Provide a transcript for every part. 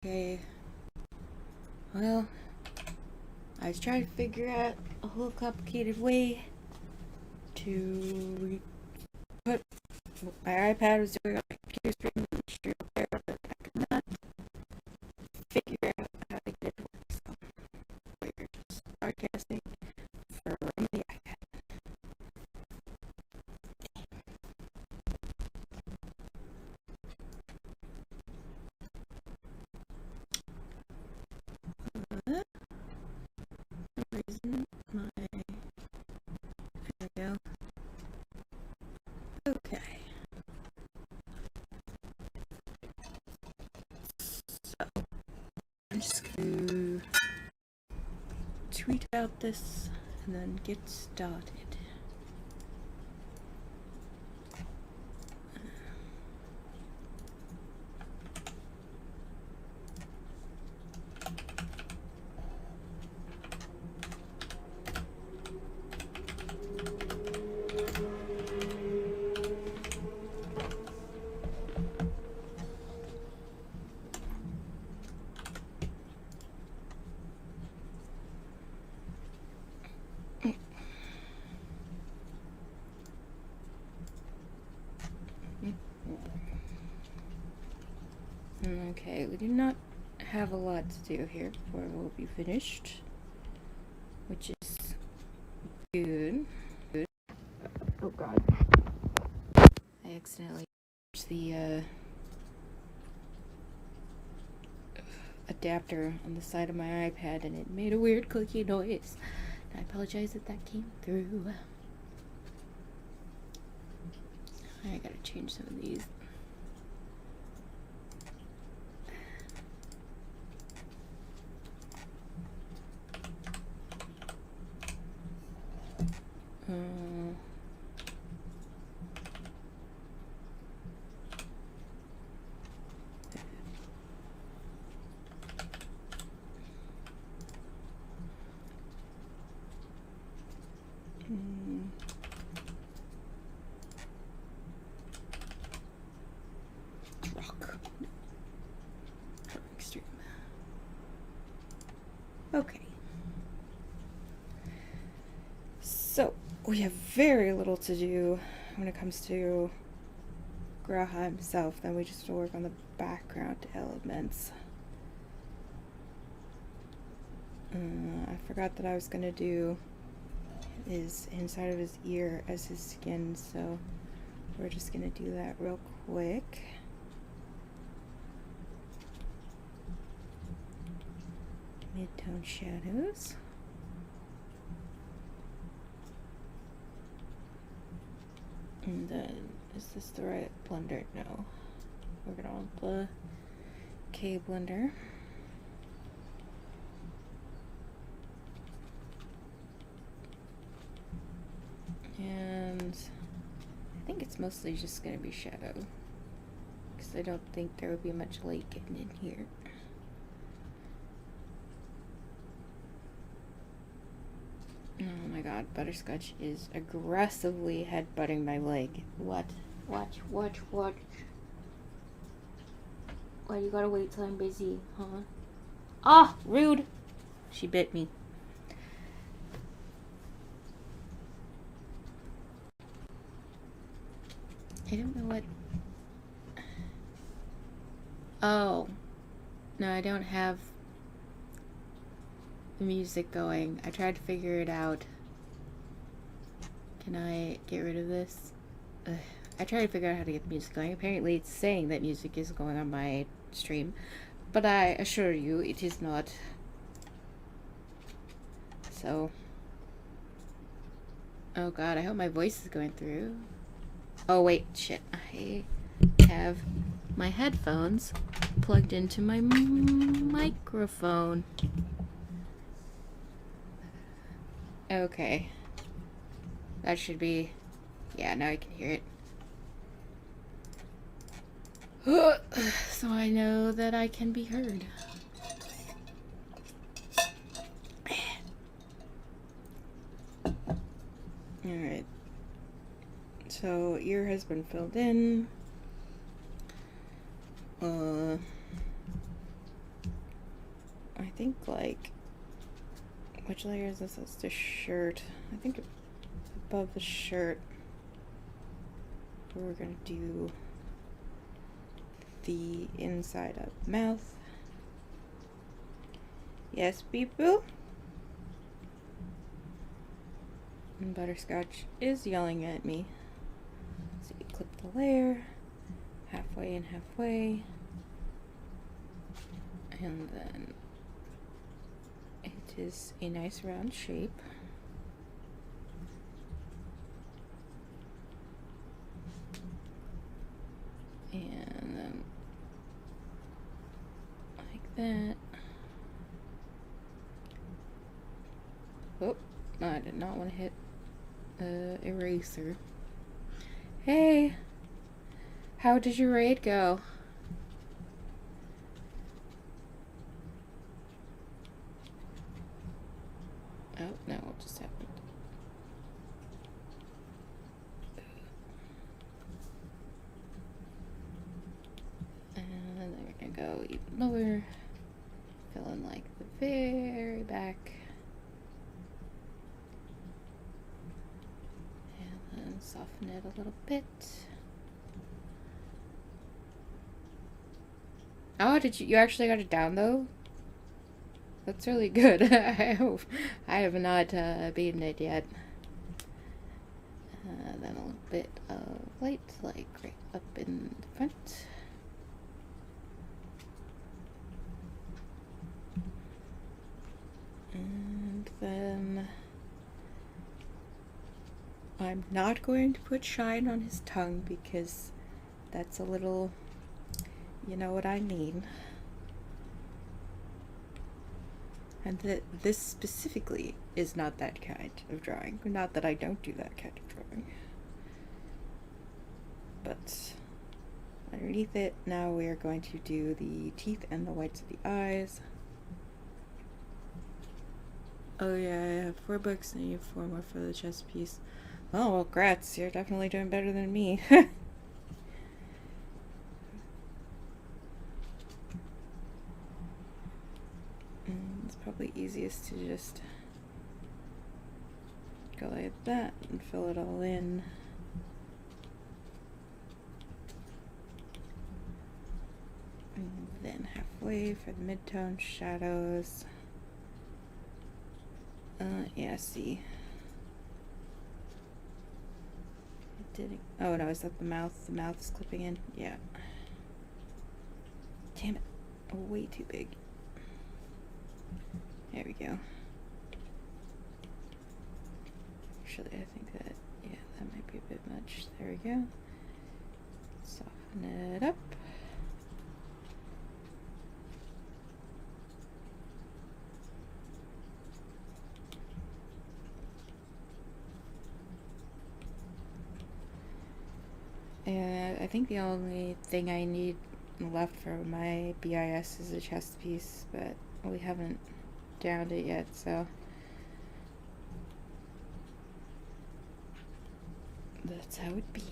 Okay. Well, I was trying to figure out a whole complicated way to put my iPad was doing on my computer screen there, but I could not figure out how to get it to work. So we're just broadcasting from the iPad. For some reason, there we go. Okay. So I'm just going to tweet about this and then get started. Okay, we do not have a lot to do here before we'll be finished, which is good. Oh god. I accidentally pushed the adapter on the side of my iPad and it made a weird clicky noise. I apologize if that came through. I gotta change some of these. Rock. Extreme. Okay. So, we have very little to do when it comes to Graha himself. Then we just work on the background elements. I forgot that I was gonna do his inside of his ear as his skin, so we're just gonna do that real quick. Mid-tone shadows. And then, is this the right blender? No. We're gonna want the K blender. And I think it's mostly just gonna be shadow, because I don't think there would be much light getting in here. Oh my god, Butterscotch is aggressively headbutting my leg. What? Watch. Why you gotta wait till I'm busy, huh? Ah, rude! She bit me. I don't know what... Oh. No, I don't have the music going. I tried to figure it out. Can I get rid of this? I tried to figure out how to get the music going. Apparently it's saying that music is going on my stream, but I assure you it is not. So... Oh god, I hope my voice is going through. Oh wait, shit. I have my headphones plugged into my microphone. Okay. That should be... Yeah, now I can hear it. So I know that I can be heard. Alright. So, ear has been filled in. I think, like, which layer is this? It's the shirt. I think above the shirt, we're gonna do the inside of mouth. Yes, beep boo. And Butterscotch is yelling at me. So you clip the layer halfway and halfway, and then it is a nice round shape. And then like that. Oh, I did not want to hit eraser. Hey, how did your raid go? Oh no, what just happened? And then we're gonna go even lower, fill in like the very back. And soften it a little bit. Oh, you actually got it down though? That's really good. I have not beaten it yet. Then a little bit of light, like right up in the front. And then I'm not going to put shine on his tongue because that's a little, you know what I mean. And this specifically is not that kind of drawing. Not that I don't do that kind of drawing. But underneath it, now we are going to do the teeth and the whites of the eyes. Oh yeah, I have 4 books and you have 4 more for the chess piece. Oh, well, grats, you're definitely doing better than me. It's probably easiest to just go like that and fill it all in. And then halfway for the mid-tone shadows. Yeah, see. Oh no, is that the mouth? The mouth is clipping in? Yeah. Damn it. Oh, way too big. There we go. Actually, I think that, yeah, that might be a bit much. There we go. Soften it up. And I think the only thing I need left for my BIS is a chest piece, but we haven't downed it yet, so that's how it be.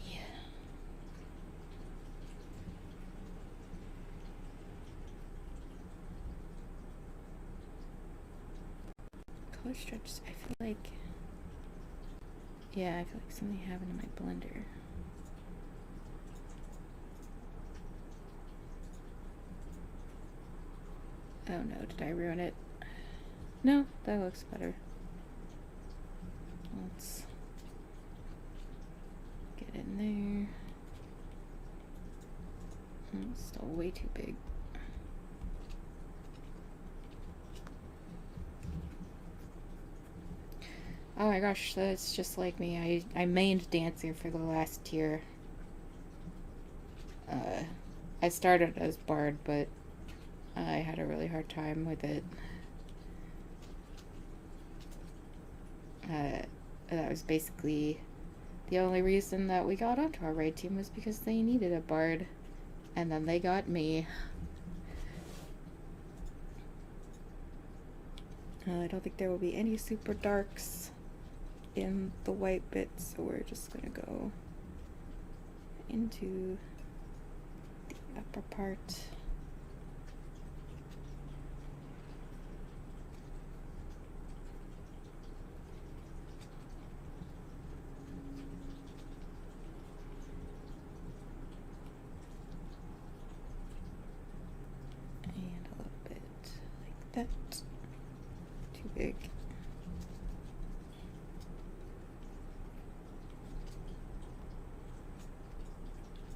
Color stretches, I feel like, yeah, I feel like something happened in my blender. Oh no, did I ruin it? No, that looks better. Let's get in there. It's still way too big. Oh my gosh, that's just like me. I mained Dancer for the last tier. I started as Bard, but I had a really hard time with it. That was basically the only reason that we got onto our raid team was because they needed a Bard, and then they got me. I don't think there will be any super darks in the white bits, so we're just gonna go into the upper part. that too big.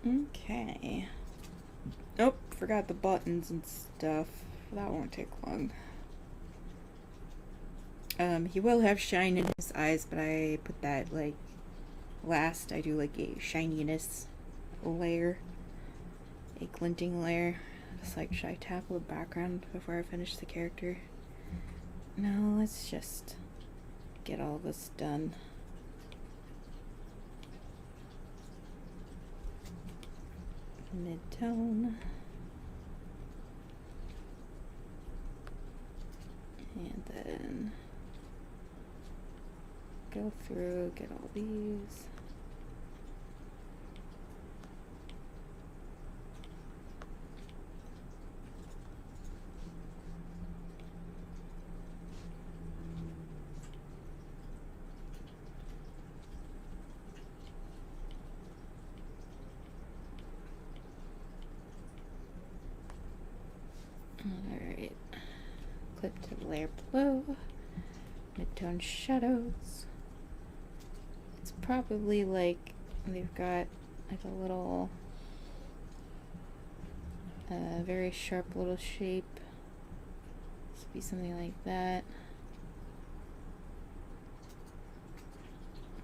Okay. Oh, forgot the buttons and stuff. That won't take long. He will have shine in his eyes, but I put that like last. I do like a shininess layer, a glinting layer. Just like, should I tackle the background before I finish the character? No, let's just get all this done. Mid-tone. And then go through, get all these. Alright, clip to the layer below, mid-tone shadows. It's probably like they've got like a little, very sharp little shape. This would be something like that.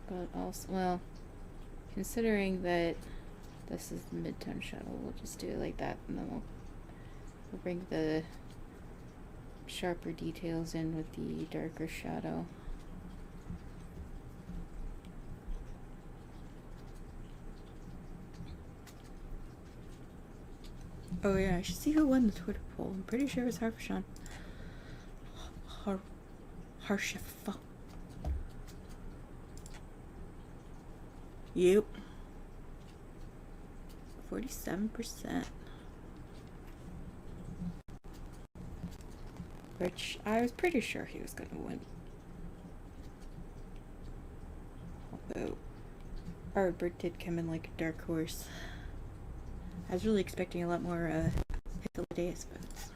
But also, well, considering that this is the mid-tone shadow, we'll just do it like that, and then we'll bring the sharper details in with the darker shadow. Oh yeah, I should see who won the Twitter poll. I'm pretty sure it was Harsha. Harshifa. Yep. 47%. Which I was pretty sure he was gonna win. Although Arbor did come in like a dark horse. I was really expecting a lot more Hythlodaeus votes.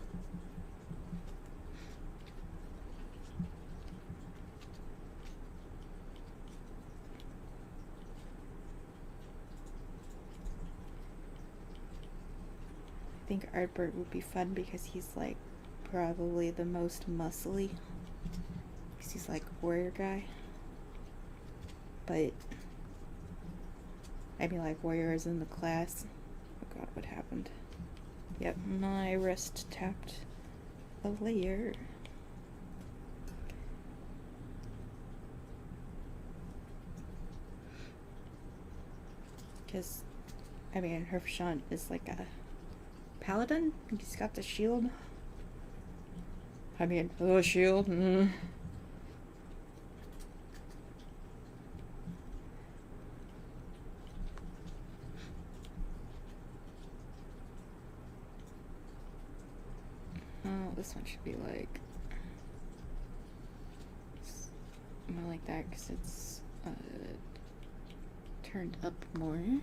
I think Artbird would be fun because he's like probably the most muscly. Because he's like a warrior guy. But I mean like warriors in the class. Oh god, what happened? Yep, my wrist tapped a layer. Because, I mean, Harsha is like a paladin. He's got the shield. I mean, the shield. Oh, this one should be like more like that because it's turned up more. And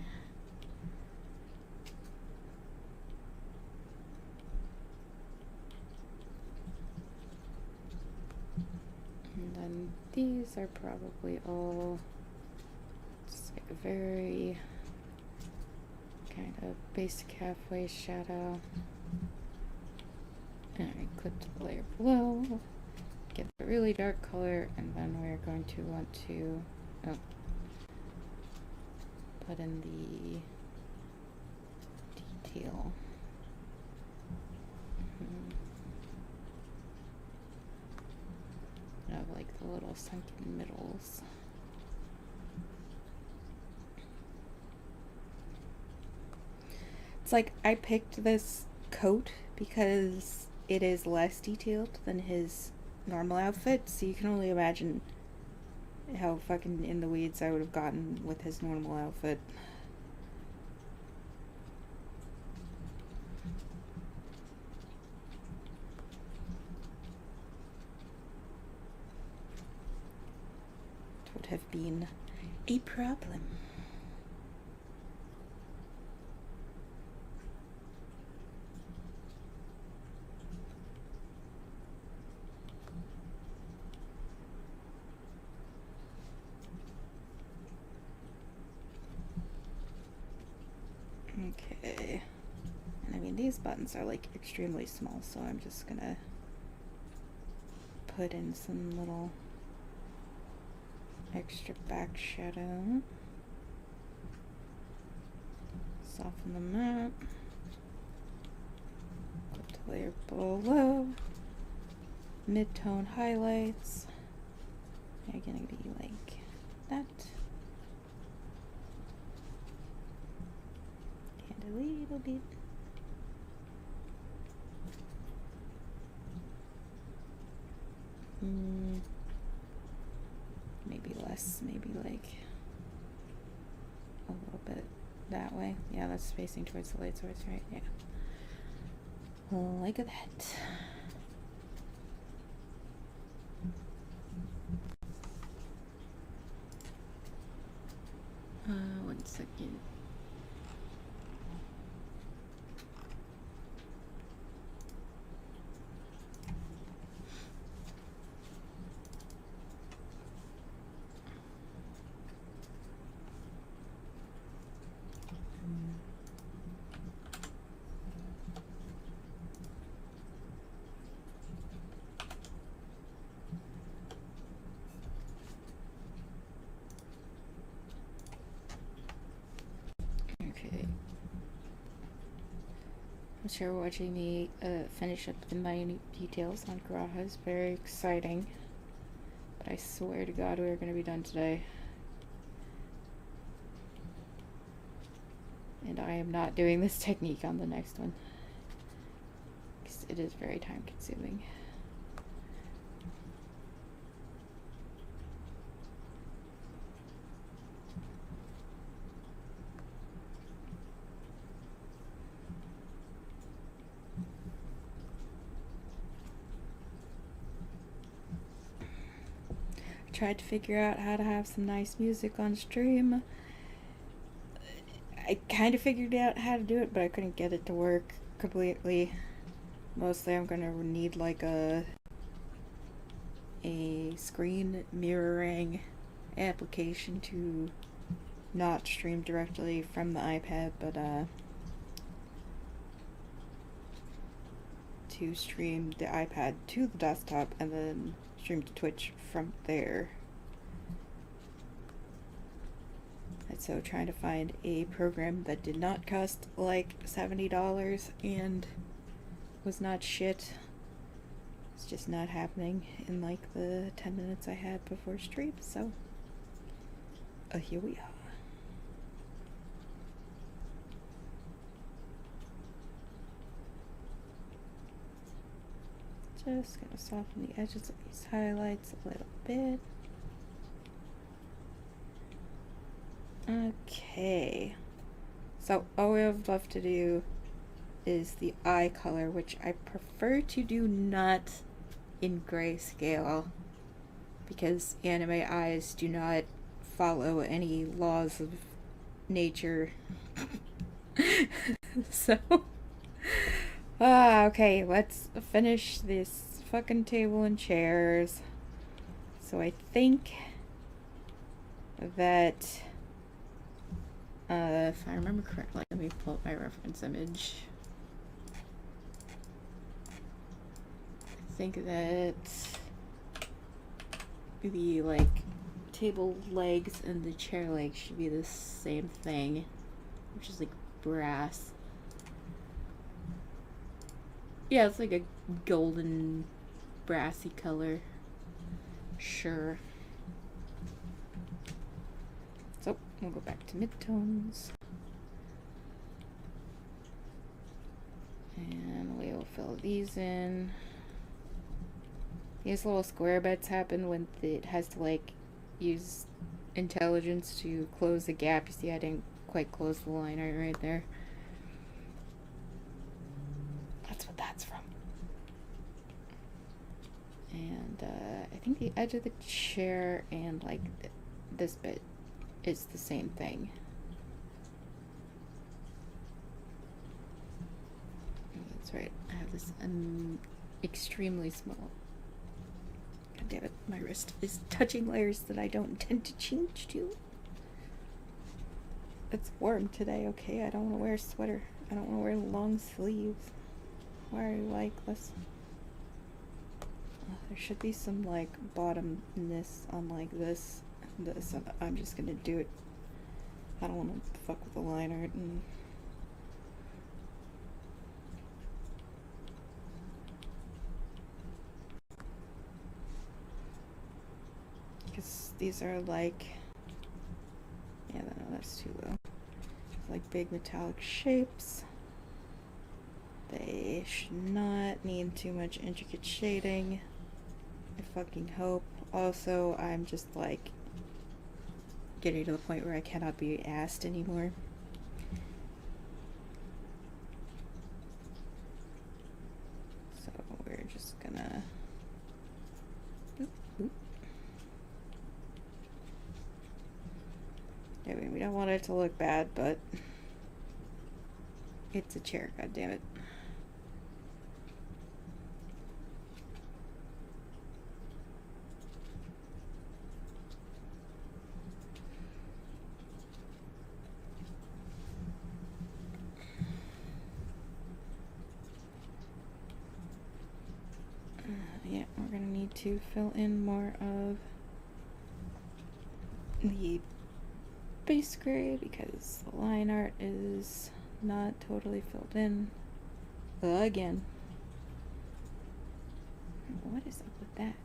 then these are probably all just like a very kind of basic halfway shadow. Alright, clip to the layer below, get the really dark color, and then we're going to want to put in the detail. Of like the little sunken middles. It's like I picked this coat because it is less detailed than his normal outfit, so you can only imagine how fucking in the weeds I would have gotten with his normal outfit. It would have been a problem. Okay. And I mean, these buttons are like extremely small, so I'm just gonna put in some little extra back shadow. Soften them out. Go to layer below. Mid-tone highlights. They're gonna be like that. And a little bit. Maybe less, maybe like a little bit that way. Yeah, that's facing towards the light source, right? Yeah. Like that. One second. Okay. I'm sure watching me finish up the minute details on Garaha is very exciting. But I swear to God we're going to be done today. And I am not doing this technique on the next one. Because it is very time consuming. Tried to figure out how to have some nice music on stream. I kind of figured out how to do it, but I couldn't get it to work completely. Mostly I'm gonna need like a screen mirroring application to not stream directly from the iPad, but to stream the iPad to the desktop and then stream to Twitch from there. And so trying to find a program that did not cost like $70 and was not shit. It's just not happening in like the 10 minutes I had before stream, so here we are. Just gonna soften the edges of these highlights a little bit. Okay. So all we have left to do is the eye color, which I prefer to do not in grayscale because anime eyes do not follow any laws of nature. So okay, let's finish this fucking table and chairs. So I think that if I remember correctly, let me pull up my reference image. I think that the like table legs and the chair legs should be the same thing, which is like brass. Yeah, it's like a golden brassy color. Sure. So we'll go back to midtones. And we'll fill these in. These little square bits happen when it has to like use intelligence to close the gap. You see I didn't quite close the line right there. That's what that's from. And I think the edge of the chair and like this bit is the same thing. That's right. I have this extremely small. God damn it, my wrist is touching layers that I don't intend to change to. It's warm today, okay? I don't want to wear a sweater. I don't want to wear long sleeves. Why are you like this? There should be some like bottomness on like this and this, and I'm just gonna do it. I don't want to fuck with the line art and because these are like, yeah, no, that's too low. Like big metallic shapes. They should not need too much intricate shading. I fucking hope. Also, I'm just like getting to the point where I cannot be asked anymore. So we're just gonna I mean, we don't want it to look bad, but it's a chair, goddammit. Yeah, we're gonna need to fill in more of the base gray because the line art is not totally filled in again. What is up with that?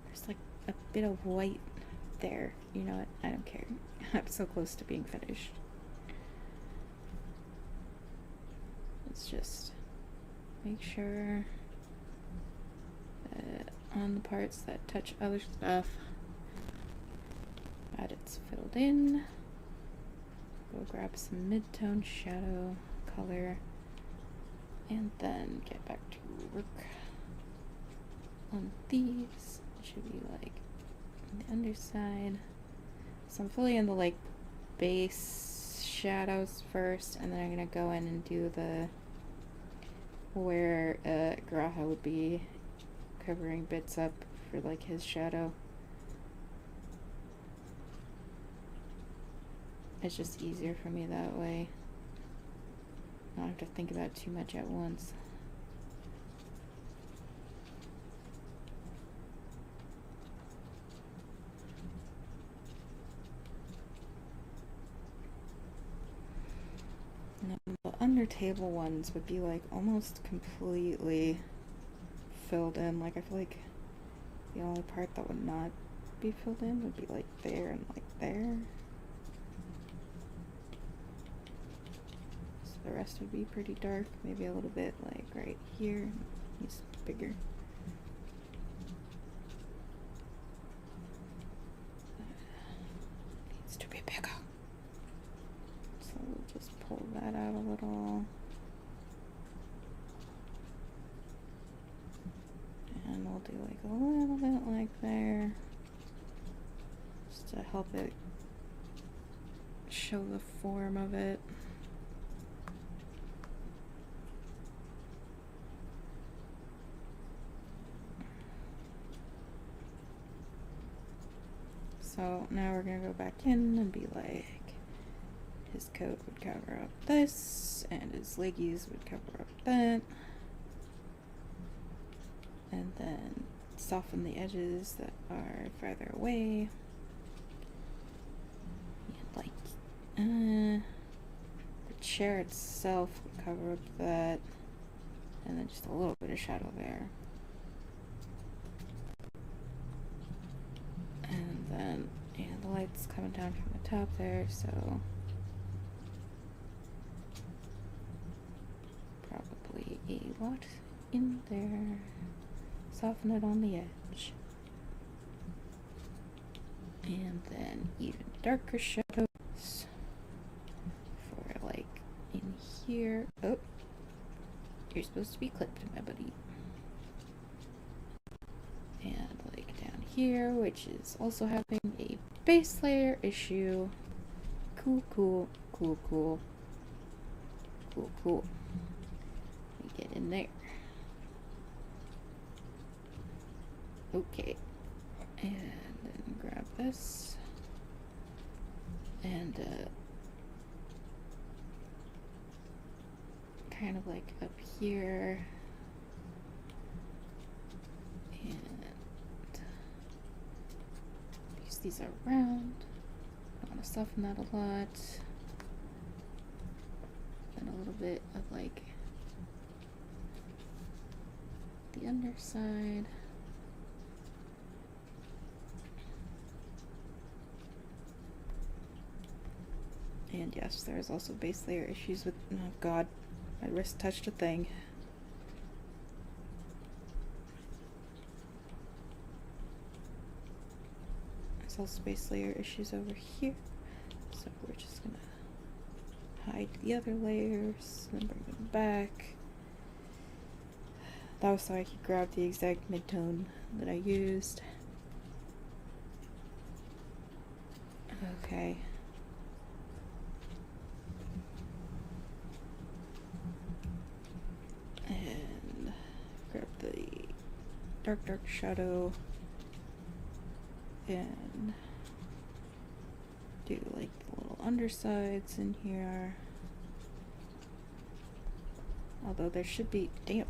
There's like a bit of white there. You know what? I don't care. I'm so close to being finished. Let's just make sure that on the parts that touch other stuff that it's filled in. Go grab some mid-tone shadow color and then get back to work on these. It should be like on the underside. So I'm filling in the like base shadows first, and then I'm gonna go in and do the where Graha would be covering bits up for like his shadow. It's just easier for me that way. I don't have to think about too much at once. Now, the under table ones would be like almost completely filled in. Like I feel like the only part that would not be filled in would be like there and like there. The rest would be pretty dark, maybe a little bit like right here. He's bigger. Needs to be bigger. So we'll just pull that out a little. And we'll do like a little bit like there. Just to help it show the form of it. So now we're gonna go back in and be like, his coat would cover up this, and his leggies would cover up that. And then soften the edges that are farther away. And like, the chair itself would cover up that, and then just a little bit of shadow there. And then, yeah, the light's coming down from the top there, so probably a lot in there. Soften it on the edge. And then even darker shadows for like in here. Oh, you're supposed to be clipped, my buddy. And like down here, which is also having a base layer issue. Cool, cool, cool, cool. Cool, cool. Let me get in there. Okay. And then grab this. And kind of like up here. And because these are round, I want to soften that a lot. And a little bit of like the underside. And yes, there's also base layer issues with, oh god, my wrist touched a thing. There's also base layer issues over here. So we're just gonna hide the other layers and bring them back. That was so I could grab the exact midtone that I used. Okay. And grab the dark shadow and do like the little undersides in here. Although there should be, damn,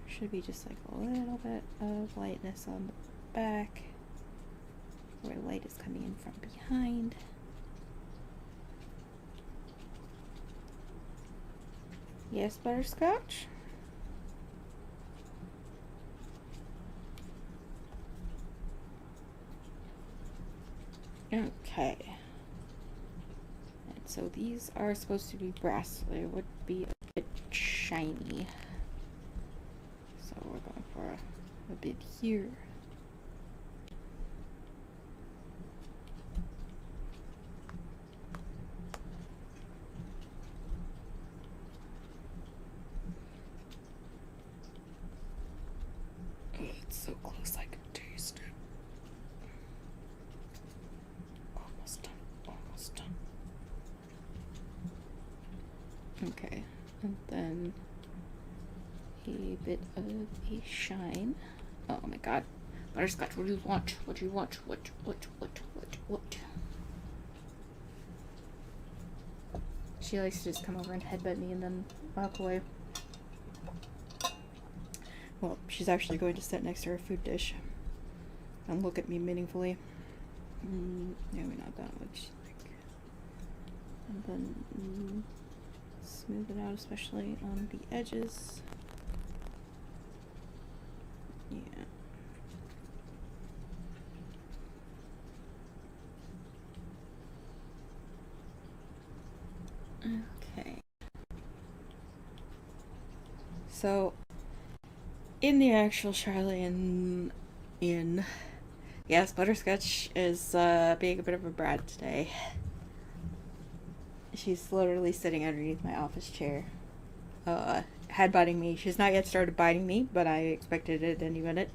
should be just like a little bit of lightness on the back where light is coming in from behind. Yes, Butterscotch? Okay. And so these are supposed to be brass, so they would be a bit shiny. So we're going for a bit here. It's so close I can taste it. Almost done, almost done. Okay, and then a bit of a shine. Oh my god. Butterscotch, what do you want? What do you want? What? She likes to just come over and headbutt me and then walk away. Well, she's actually going to sit next to her food dish and look at me meaningfully. Maybe not that much. And then smooth it out, especially on the edges. Yeah. Okay. So, in the actual Charlene Inn, yes, Butterscotch is being a bit of a brat today. She's literally sitting underneath my office chair, headbutting me. She's not yet started biting me, but I expected it any minute.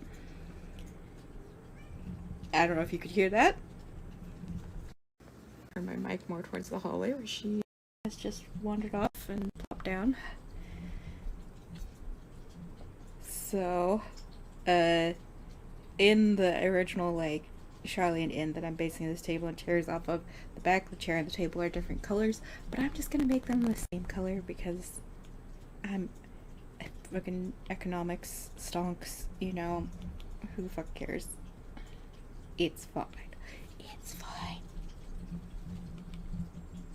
I don't know if you could hear that. Turn my mic more towards the hallway where she has just wandered off and plopped down. So, in the original, like, Charlene Inn that I'm basing this table and chairs off of, the back of the chair and the table are different colors, but I'm just gonna make them the same color because I'm fucking economics stonks, you know. Who the fuck cares? It's fine. It's fine.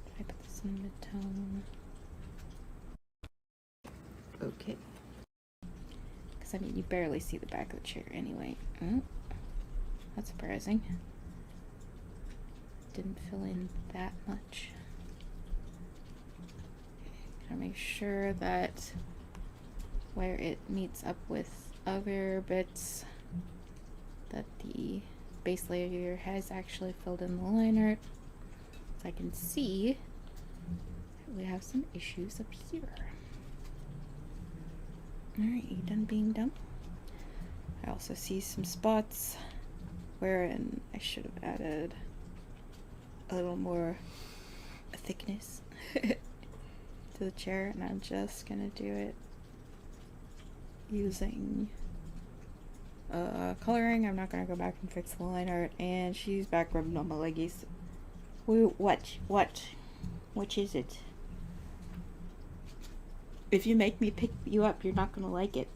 Did I put this in mid-tone? Okay. Because, I mean, you barely see the back of the chair anyway. Oh, that's surprising. Didn't fill in that much. Gotta make sure that where it meets up with other bits that the base layer has actually filled in the line art. So I can see that we have some issues up here. Alright, you done being dumb? I also see some spots wherein I should have added a little more thickness to the chair, and I'm just gonna do it using coloring. I'm not gonna go back and fix the line art, and she's back rubbing on my leggies. What? Which is it? If you make me pick you up, you're not gonna like it.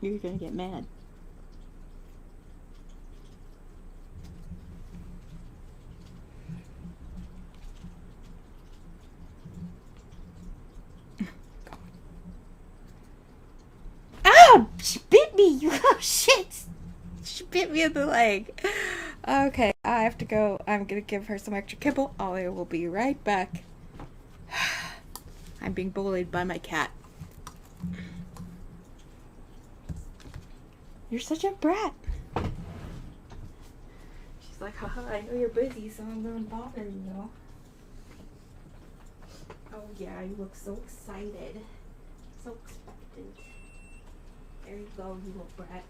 You're gonna get mad. Oh! She bit me! Oh, shit! She bit me in the leg. Okay, I have to go. I'm gonna give her some extra kibble. I will be right back. I'm being bullied by my cat. You're such a brat. She's like, haha, I know you're busy, so I'm gonna bother you. Oh yeah, you look so excited. So expectant. There you go, you little brat.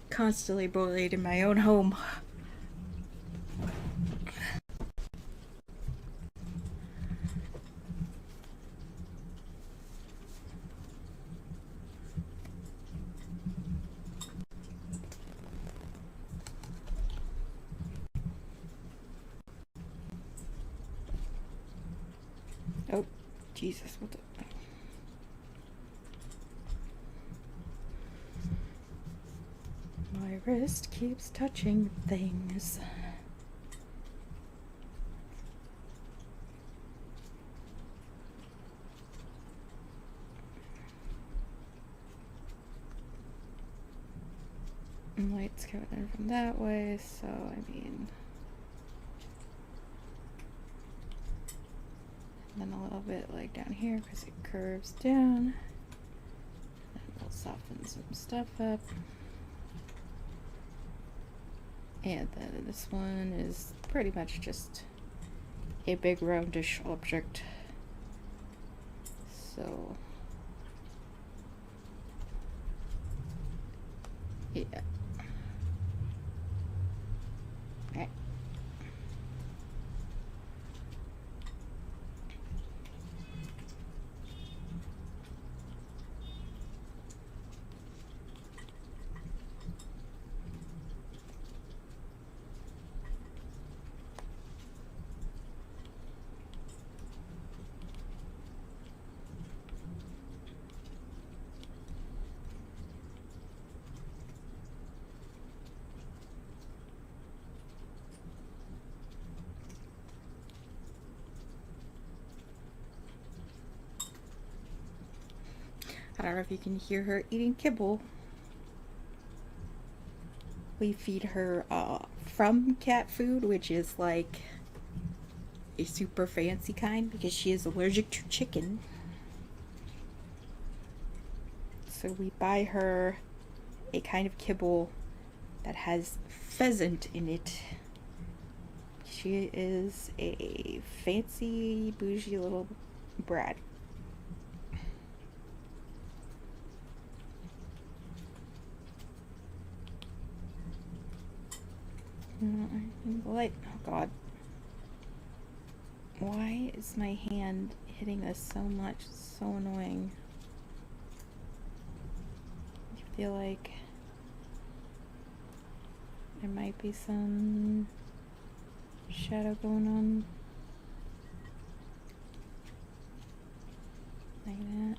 Constantly bullied in my own home. Oh, Jesus, what the... My wrist keeps touching things. Light's coming in from that way, so I mean... And then a little bit like down here because it curves down. And we'll soften some stuff up. And then this one is pretty much just a big roundish object. So, yeah. Alright. I don't know if you can hear her eating kibble. We feed her from cat food, which is like a super fancy kind because she is allergic to chicken. So we buy her a kind of kibble that has pheasant in it. She is a fancy, bougie little brat. Light. Oh god. Why is my hand hitting this so much? It's so annoying. I feel like there might be some shadow going on. Like that.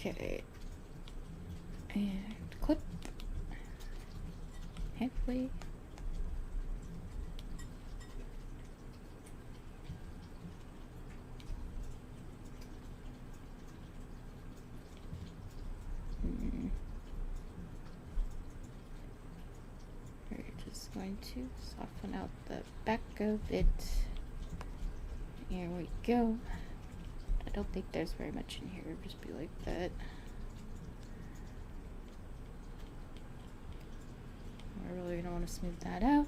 Okay. And clip. Halfway. We're just going to soften out the back of it. Here we go. I don't think there's very much in here. Just be like that. I really don't want to smooth that out.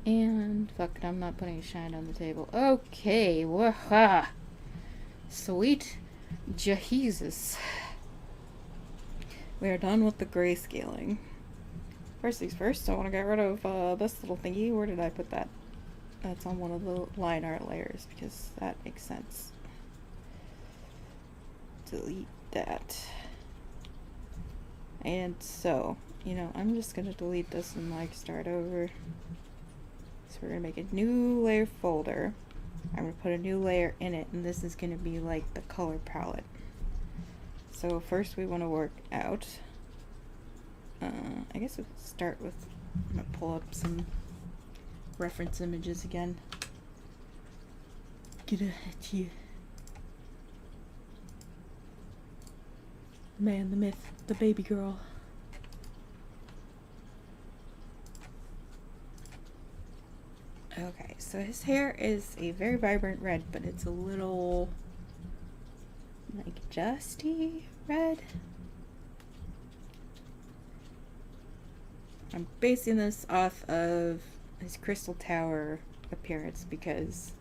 And fuck it, I'm not putting a shine on the table. Okay, waha. Sweet Jesus. We are done with the grayscaling. First things first, I want to get rid of this little thingy. Where did I put that? That's on one of the line art layers because that makes sense. Delete that. And so, you know, I'm just gonna delete this and like start over. So we're gonna make a new layer folder. I'm gonna put a new layer in it, and this is gonna be like the color palette. So first we want to work out. I guess we'll start with, I'm gonna pull up some reference images again. Get at you. The man, the myth, the baby girl. Okay, so his hair is a very vibrant red, but it's a little like dusty red. I'm basing this off of his Crystal Tower appearance because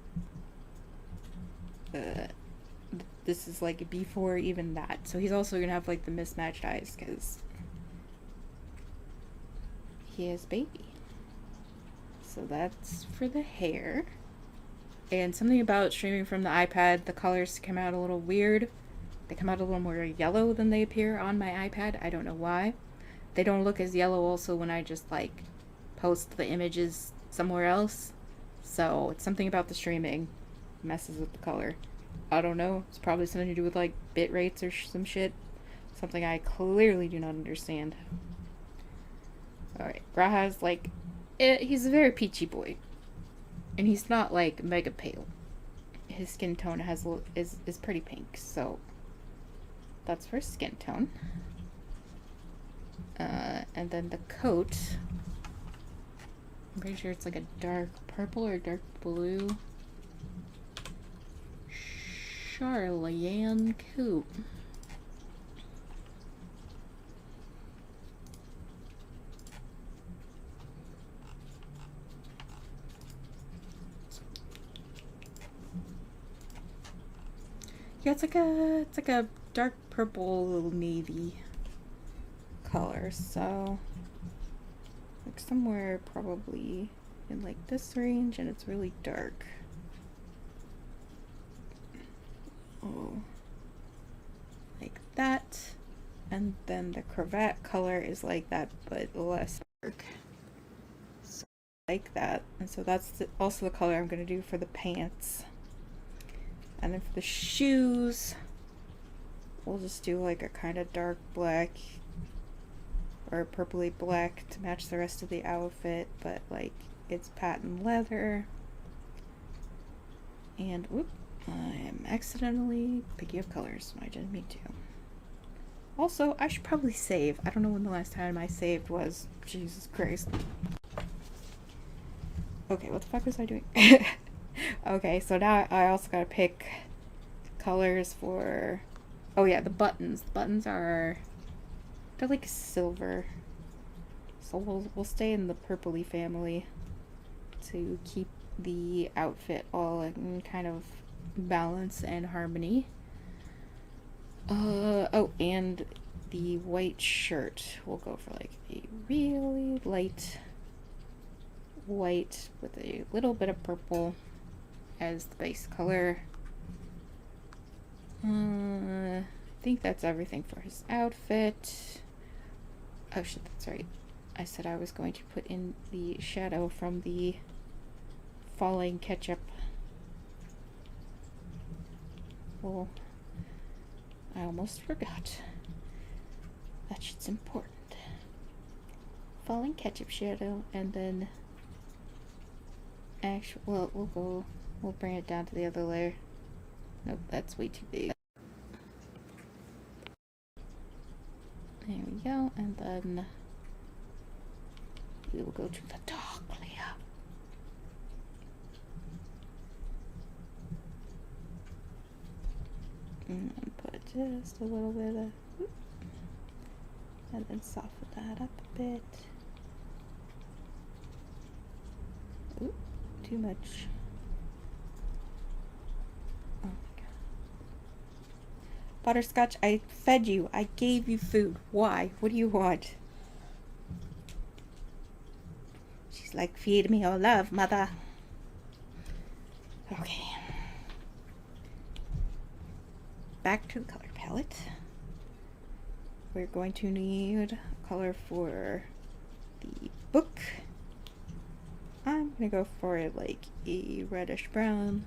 this is like before even that. So he's also gonna have like the mismatched eyes because he has baby. So that's for the hair. And something about streaming from the iPad, the colors come out a little weird. They come out a little more yellow than they appear on my iPad. I don't know why. They don't look as yellow also when I just like post the images somewhere else. So it's something about the streaming messes with the color. I don't know. It's probably something to do with like bit rates or some shit. Something I clearly do not understand. Alright, Graha's like, he's a very peachy boy. And he's not like mega pale. His skin tone is pretty pink, so that's for skin tone. And then the coat, I'm pretty sure it's like a dark purple or dark blue Charlayan coat. Yeah, it's like a dark purple little navy color, so like somewhere probably in like this range, and it's really dark. Oh, like that. And then the cravat color is like that but less dark, so like that. And so that's also the color I'm going to do for the pants. And then for the shoes, we'll just do like a kind of dark black or purpley black to match the rest of the outfit, but like it's patent leather. And whoop, I am accidentally picky of colors. I didn't mean to. Also, I should probably save. I don't know when the last time I saved was. Jesus Christ. Okay, what the fuck was I doing? Okay, so now I also gotta pick colors for, oh yeah, the buttons. The buttons are, they're like silver. So we'll stay in the purpley family to keep the outfit all in kind of balance and harmony. Oh, and the white shirt. We'll go for like a really light white with a little bit of purple as the base color. I think that's everything for his outfit. Oh shit, that's right. I said I was going to put in the shadow from the falling ketchup. Well, I almost forgot. That shit's important. Falling ketchup shadow, and then well, we'll bring it down to the other layer. Nope, that's way too big. There we go, and then we will go to the dark layer. And put just a little bit of, and then soften that up a bit. Ooh, too much. Oh my god. Butterscotch, I fed you. I gave you food. Why? What do you want? She's like, feed me your love, mother. Okay. Back to the color palette. We're going to need color for the book. I'm gonna go for like a reddish brown.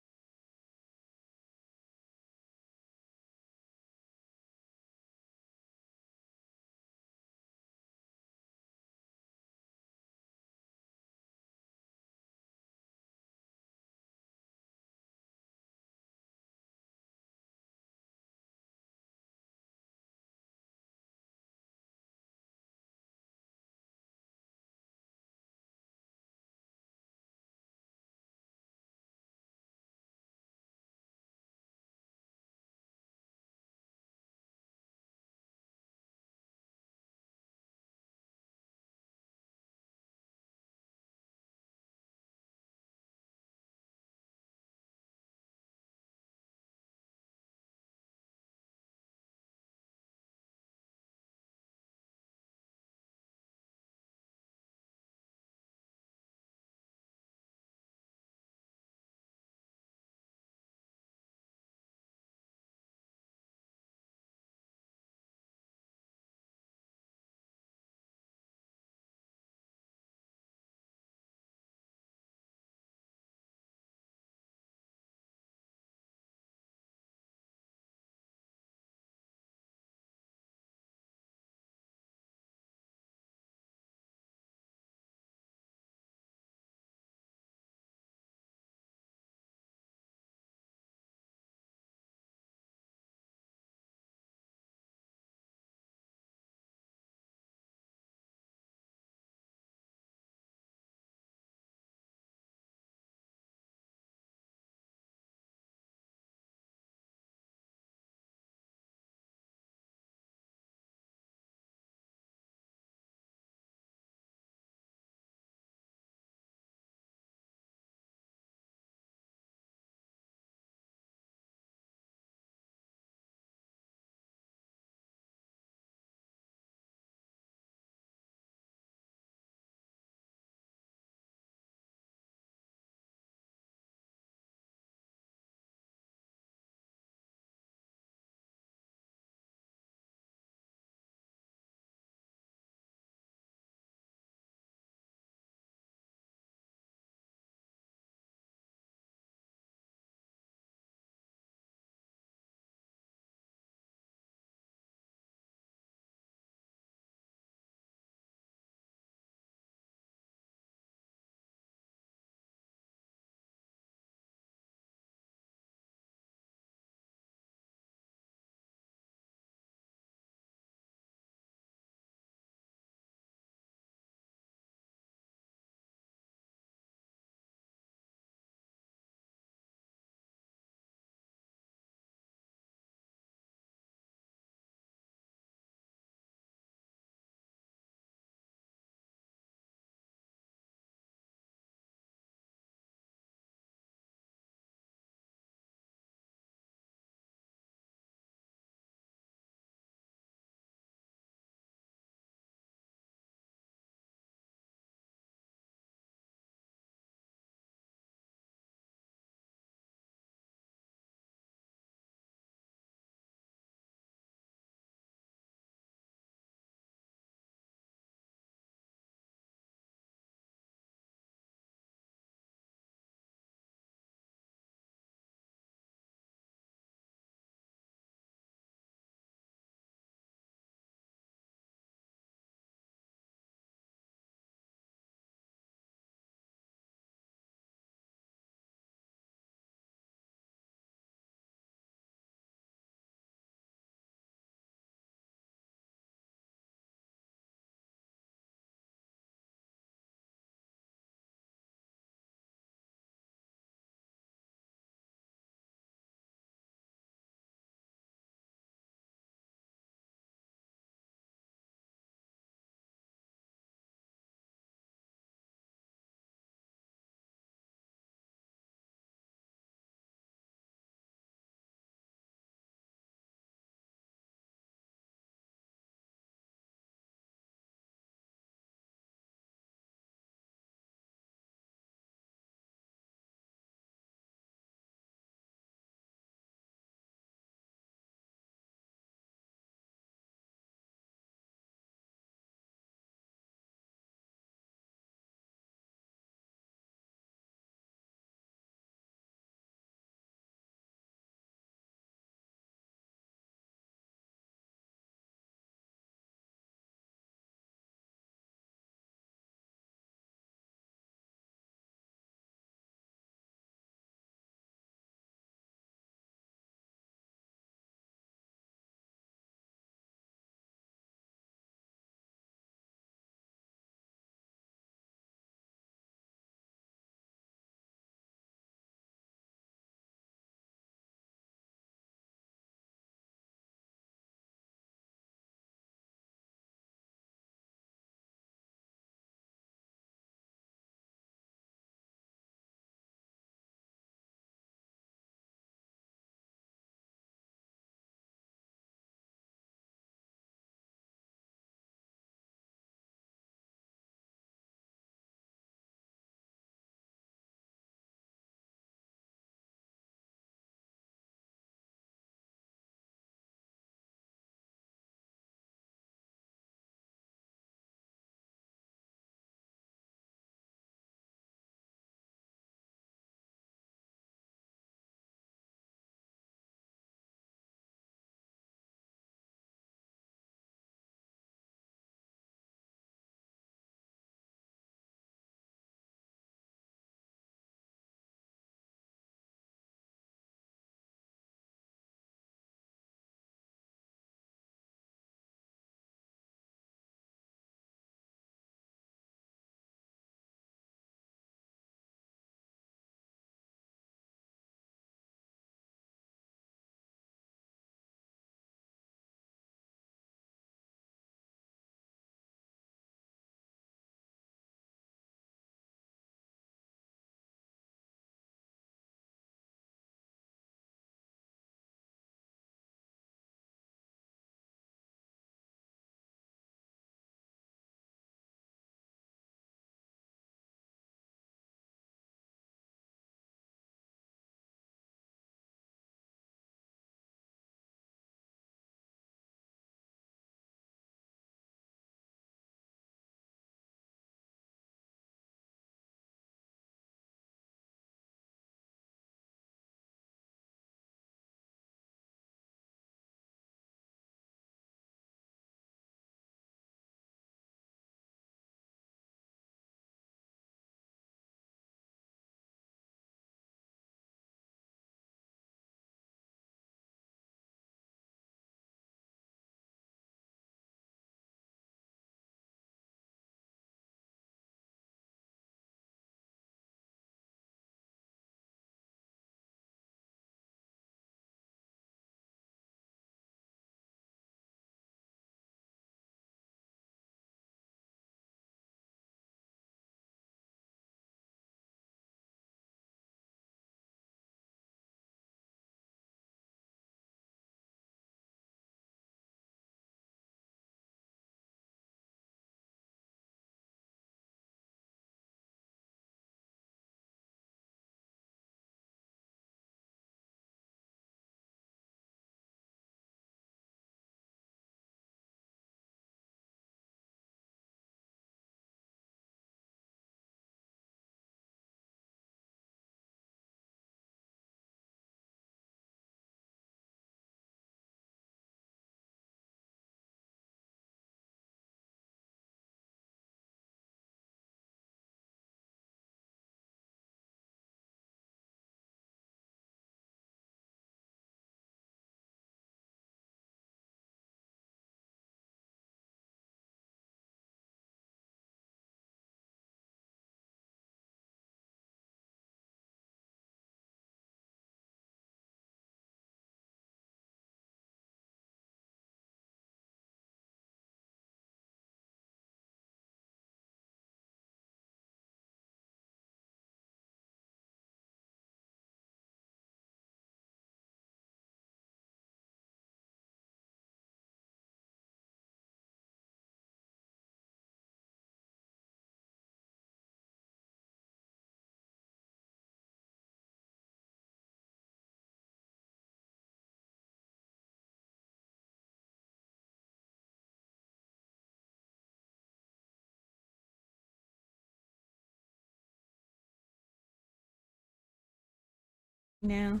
now.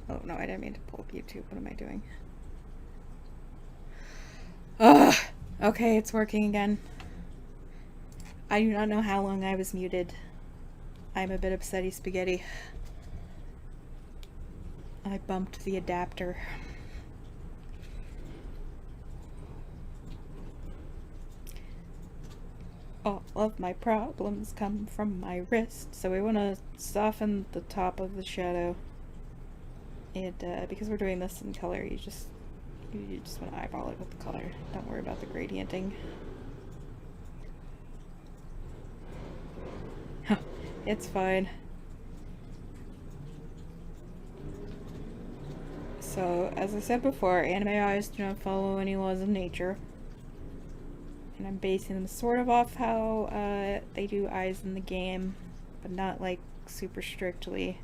Oh no, I didn't mean to pull up YouTube. What am I doing? Ugh. Okay, it's working again. I do not know how long I was muted. I'm a bit upsetty spaghetti. I bumped the adapter. All of my problems come from my wrist. So we want to soften the top of the shadow. And because we're doing this in color, you just want to eyeball it with the color. Don't worry about the gradienting. It's fine. So, as I said before, anime eyes do not follow any laws of nature. And I'm basing them sort of off how they do eyes in the game, but not like super strictly.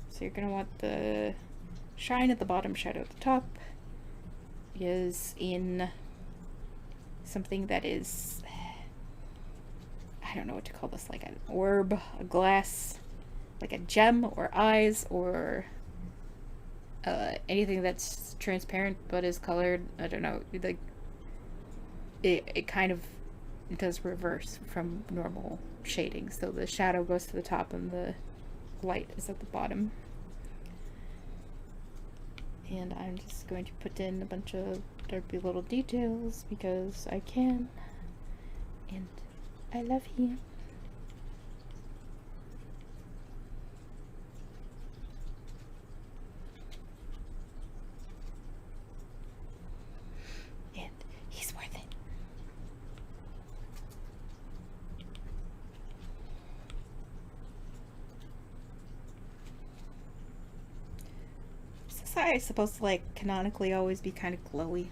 So you're going to want the shine at the bottom, shadow at the top, is in something that is, I don't know what to call this, like an orb, a glass, like a gem, or eyes, or anything that's transparent but is colored. I don't know, like it kind of does reverse from normal shading, so the shadow goes to the top and the light is at the bottom. And I'm just going to put in a bunch of derpy little details because I can, and I love him. And he's worth it. Is this eye supposed to, like, canonically always be kind of glowy?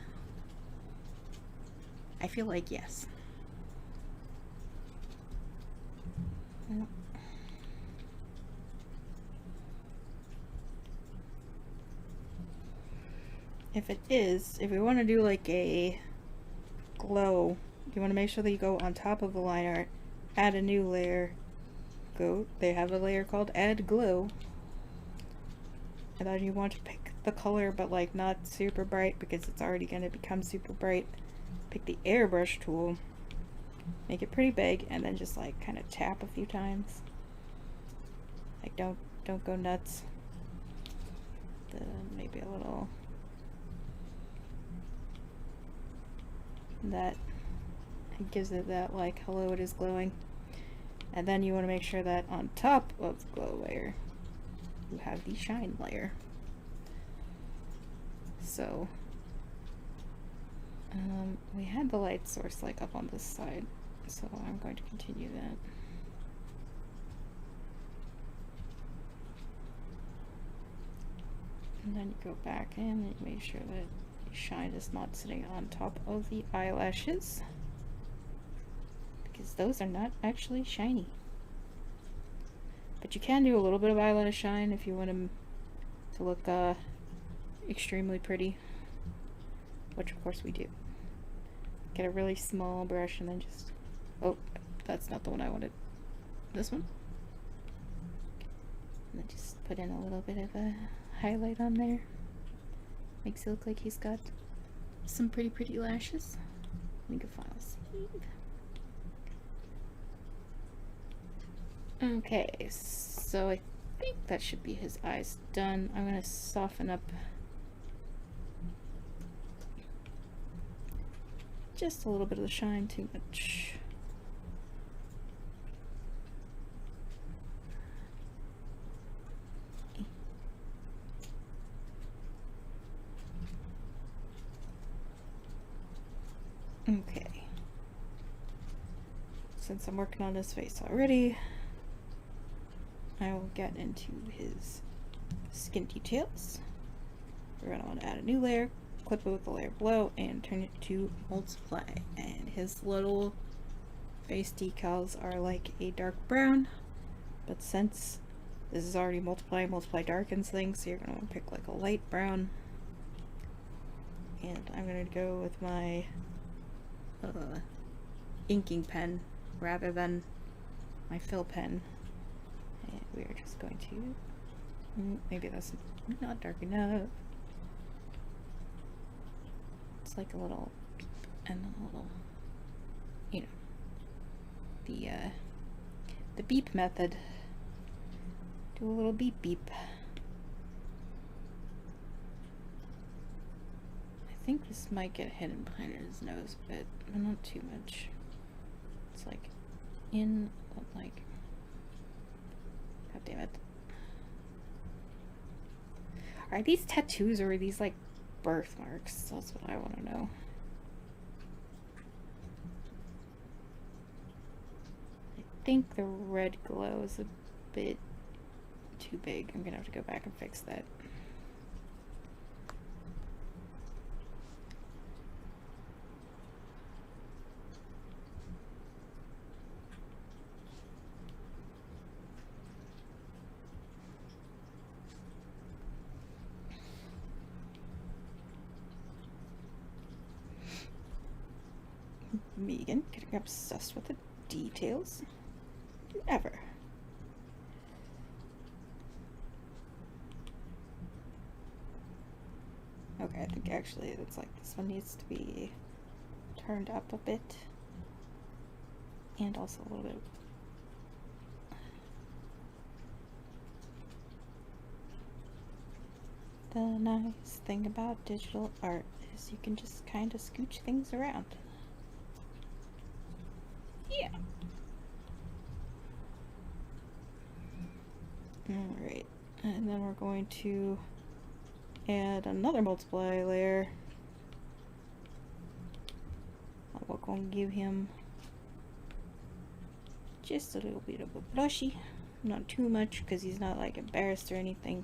I feel like yes. If it is, if we want to do like a glow, you want to make sure that you go on top of the line art, add a new layer, they have a layer called add glow, and then you want to pick the color but like not super bright because it's already going to become super bright. Pick the airbrush tool, make it pretty big, and then just like kind of tap a few times. Like don't go nuts. Maybe a little. That gives it that like, hello, it is glowing. And then you want to make sure that on top of the glow layer you have the shine layer. So we had the light source like up on this side, so I'm going to continue that. And then you go back in and make sure that the shine is not sitting on top of the eyelashes, because those are not actually shiny. But you can do a little bit of eyelash shine if you want them to look extremely pretty, which of course we do. Get a really small brush and then just, oh, that's not the one I wanted. This one. And then just put in a little bit of a highlight on there. Makes it look like he's got some pretty lashes. Make a file save. Okay, so I think that should be his eyes done. I'm gonna soften up just a little bit of the shine, too much. Okay. Since I'm working on his face already, I will get into his skin details. We're going to want to add a new layer, clip it with the layer below, and turn it to multiply. And his little face decals are like a dark brown, but since this is already multiply darkens things, so you're going to want to pick like a light brown. And I'm gonna go with my inking pen rather than my fill pen. And we are just going to, maybe that's not dark enough. It's like a little beep and a little, you know, the beep method. Do a little beep beep. I think this might get hidden behind his nose a bit, but not too much. It's like in, like, god damn it. Are these tattoos or are these like birthmarks? That's what I want to know. I think the red glow is a bit too big. I'm gonna have to go back and fix that. Megan getting obsessed with the details. Ever. Okay, I think actually it's like this one needs to be turned up a bit. And also a little bit. The nice thing about digital art is you can just kind of scooch things around. Yeah. Alright, and then we're going to add another multiply layer. We're going to give him just a little bit of a blushy, not too much because he's not like embarrassed or anything.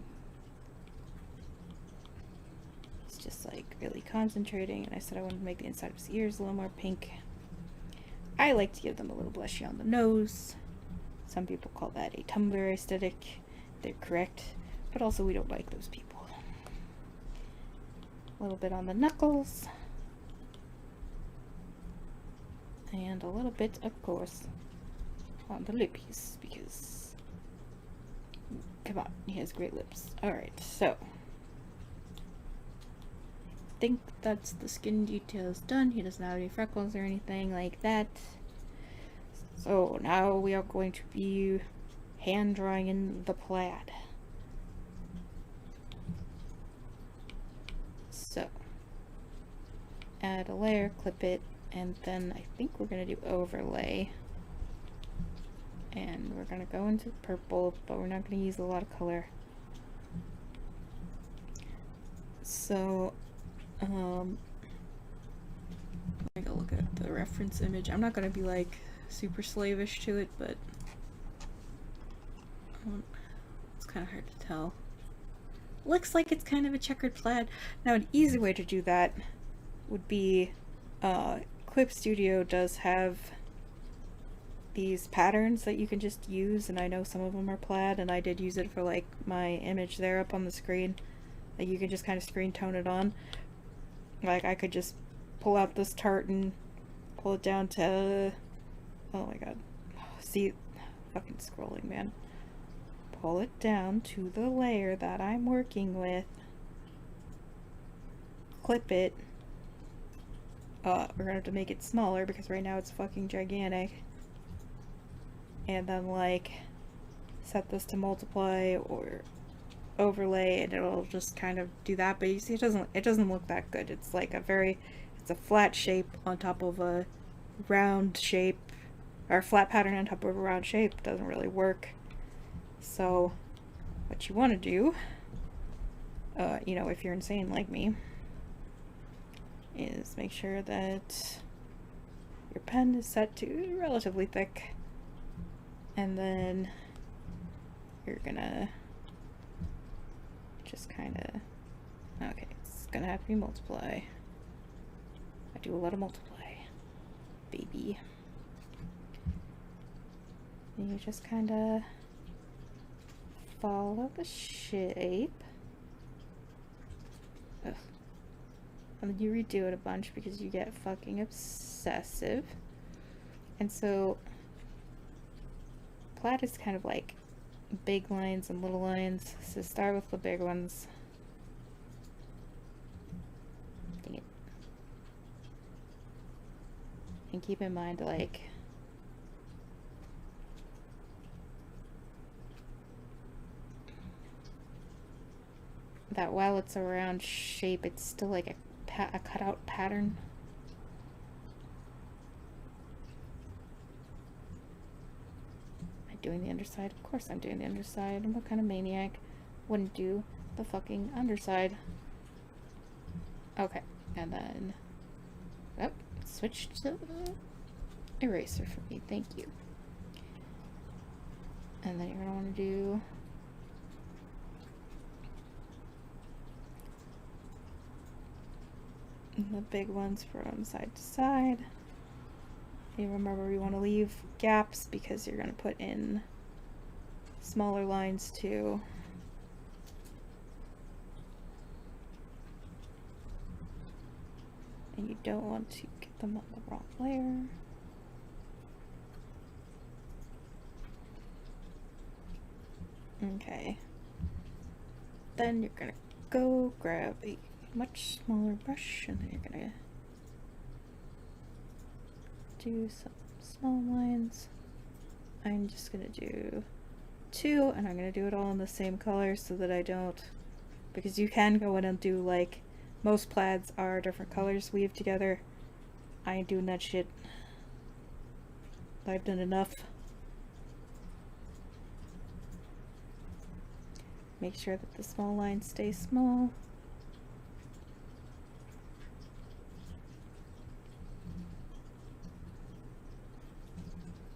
He's just like really concentrating, and I said I wanted to make the inside of his ears a little more pink. I like to give them a little blushy on the nose. Some people call that a Tumblr aesthetic. They're correct, but also we don't like those people. A little bit on the knuckles. And a little bit, of course, on the lippies, because, come on, he has great lips. Alright, so, I think that's the skin details done. He doesn't have any freckles or anything like that. So now we are going to be hand drawing in the plaid. So, add a layer, clip it, and then I think we're going to do overlay. And we're going to go into purple, but we're not going to use a lot of color. So, I'm going to look at the reference image. I'm not going to be like super slavish to it, but it's kind of hard to tell. Looks like it's kind of a checkered plaid. Now, an easy way to do that would be Clip Studio does have these patterns that you can just use, and I know some of them are plaid, and I did use it for like my image there up on the screen. Like you can just kind of screen tone it on. Like I could just pull out this tartan, pull it down to, oh my god, see, fucking scrolling, man. Pull it down to the layer that I'm working with, clip it. We're gonna have to make it smaller because right now it's fucking gigantic. And then like set this to multiply or overlay, and it'll just kind of do that. But you see, it doesn't look that good. It's like it's a flat shape on top of a round shape, or a flat pattern on top of a round shape. It doesn't really work. So what you want to do, you know, if you're insane like me, is make sure that your pen is set to relatively thick, and then you're gonna just kind of, okay, it's gonna have to be multiply. I do a lot of multiply, baby. And you just kind of follow the shape. Ugh. and then you redo it a bunch because you get fucking obsessive. And so plaid is kind of like big lines and little lines, so start with the big ones. Dang it. And keep in mind, like, that while it's a round shape, it's still like a cutout pattern. Am I doing the underside? Of course I'm doing the underside. What kind of maniac wouldn't do the fucking underside? Okay, and then, oh, switch to eraser for me, thank you. And then you're gonna want to do the big ones from side to side. You remember you want to leave gaps because you're going to put in smaller lines too. And you don't want to get them on the wrong layer. Okay. Then you're going to go grab a much smaller brush, and then you're gonna do some small lines. I'm just gonna do 2, and I'm gonna do it all in the same color so that I don't, because you can go in and do, like, most plaids are different colors weaved together. I ain't doing that shit. I've done enough. Make sure that the small lines stay small.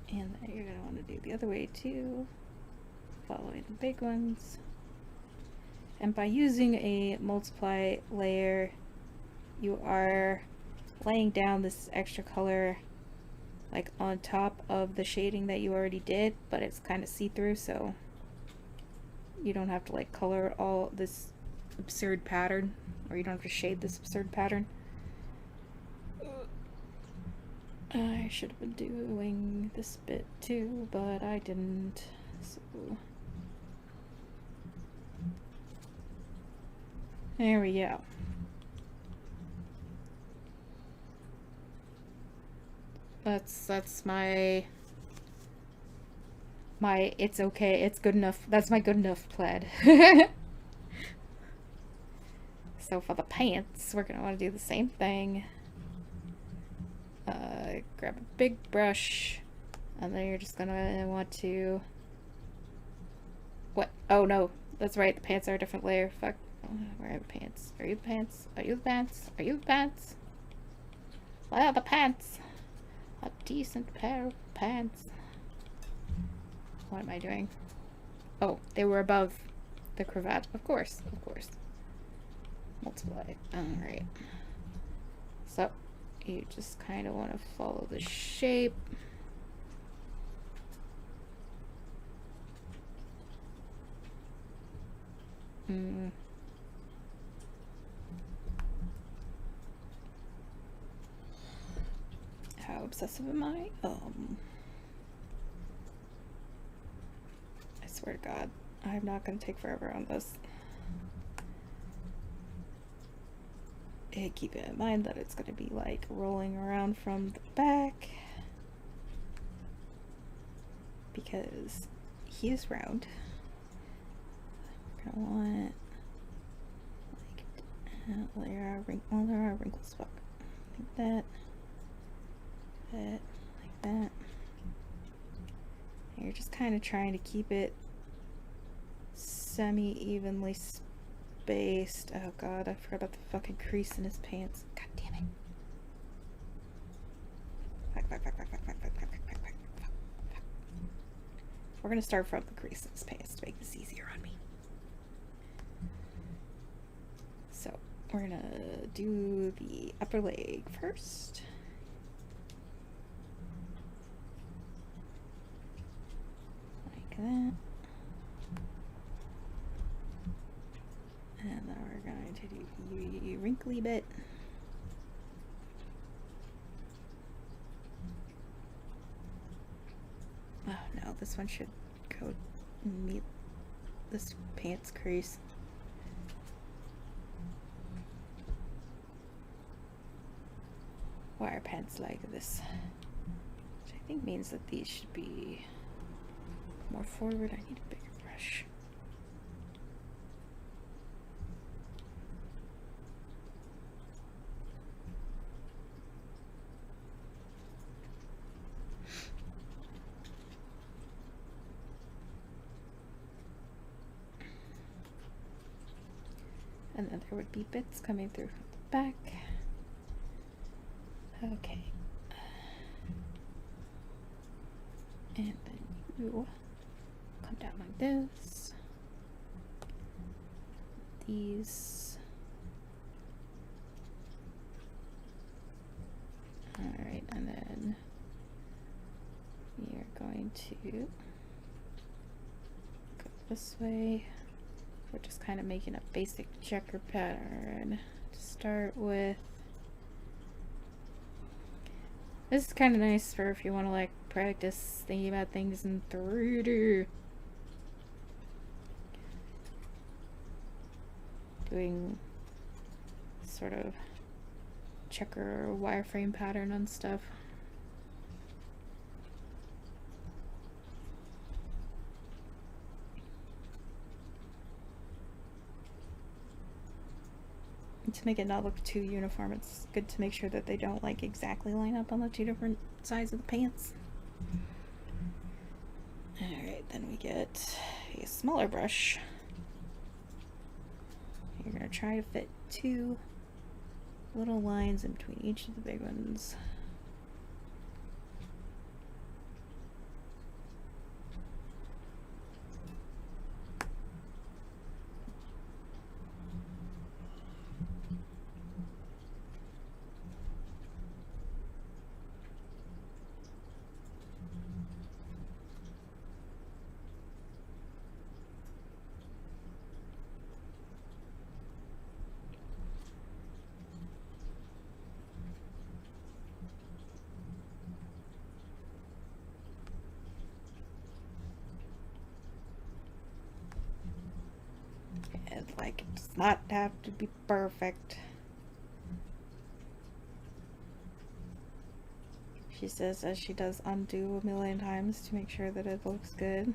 And then you're going to want to do the other way too, following the big ones. And by using a multiply layer, you are laying down this extra color like on top of the shading that you already did, but it's kind of see-through, so you don't have to like color all this absurd pattern, or you don't have to shade this absurd pattern. I should have been doing this bit too, but I didn't, so there we go. That's my it's okay, it's good enough. That's my good enough plaid. So for the pants, we're gonna want to do the same thing. Grab a big brush, and then you're just gonna want to, what? Oh no, that's right, the pants are a different layer. Fuck. Where are the pants? Are you the pants? Are you the pants? Are you the pants? Where are the pants? A decent pair of pants. What am I doing? Oh, they were above the cravat. Of course, of course. Multiply. Alright. So, you just kind of want to follow the shape. How obsessive am I? I swear to God, I'm not going to take forever on this. Keep in mind that it's going to be like rolling around from the back, because he is round. We're going to want like there are wrinkles. Fuck. Like that, like that. And you're just kind of trying to keep it semi-evenly spaced. Oh god, I forgot about the fucking crease in his pants. God damn it. We're gonna start from the crease in his pants to make this easier on me. So we're gonna do the upper leg first. Like that. And then we're going to do the wrinkly bit. this one should go meet this pants crease. Wire pants like this, which I think means that these should be more forward. I need a bigger brush. And then there would be bits coming through from the back. Okay. And then you come down like this. These. Alright, and then we are going to go this way. We're just kind of making a basic checker pattern to start with. This is kind of nice for if you want to like practice thinking about things in 3D. Doing sort of checker wireframe pattern on stuff. To make it not look too uniform, it's good to make sure that they don't like exactly line up on the two different sides of the pants. Alright, then we get a smaller brush. You're going to try to fit 2 little lines in between each of the big ones. And like, it does not have to be perfect. She says as she does undo a million times to make sure that it looks good.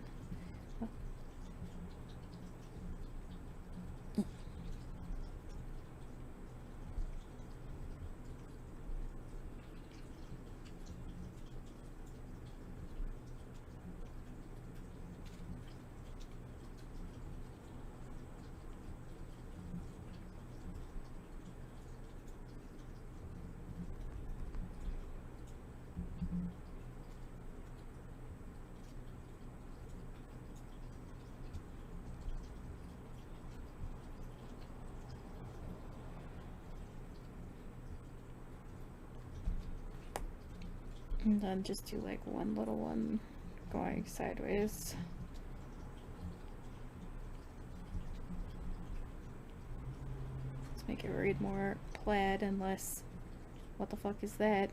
And then just do like one little one going sideways. Let's make it read more plaid and less, what the fuck is that?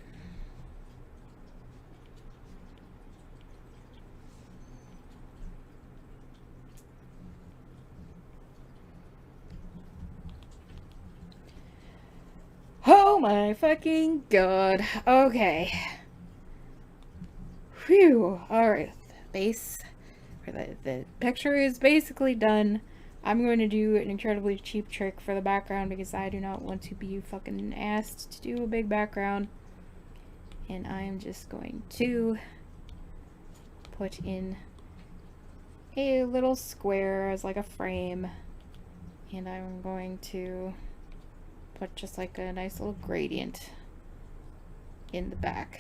Oh my fucking god. Okay. Phew. Alright. Base. For the picture is basically done. I'm going to do an incredibly cheap trick for the background because I do not want to be fucking asked to do a big background. And I am just going to put in a little square as like a frame. And I'm going to put just like a nice little gradient in the back.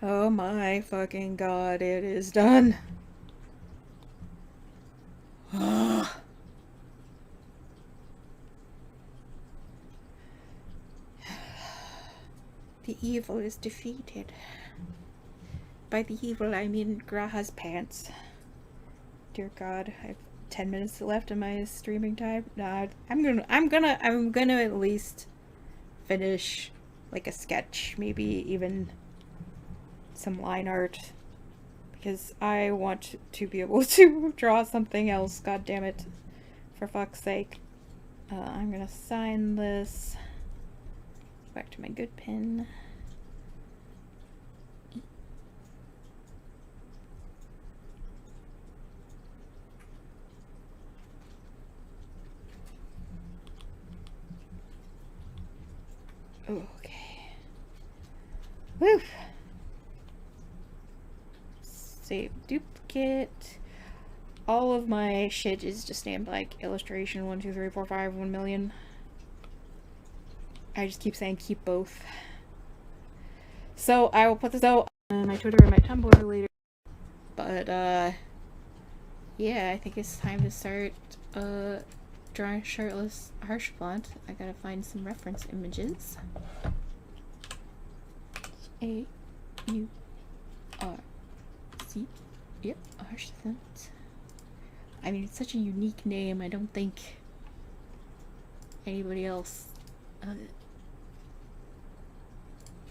Oh my fucking god, it is done. The evil is defeated. By the evil, I mean Graha's pants. Dear God, I've 10 minutes left in my streaming time. Nah, I'm gonna at least finish like a sketch, maybe even some line art, because I want to be able to draw something else. God damn it, for fuck's sake. I'm gonna sign this. Back to my good pen. Okay. Woo! Save duplicate. All of my shit is just named like illustration 1, 2, 3, 4, 5, 1 million. I just keep saying keep both. So I will put this out on my Twitter and my Tumblr later. But yeah, I think it's time to start drawing shirtless Harshblunt. I gotta find some reference images. A-U-R-C. Yep, Harshblunt. I mean, it's such a unique name. I don't think anybody else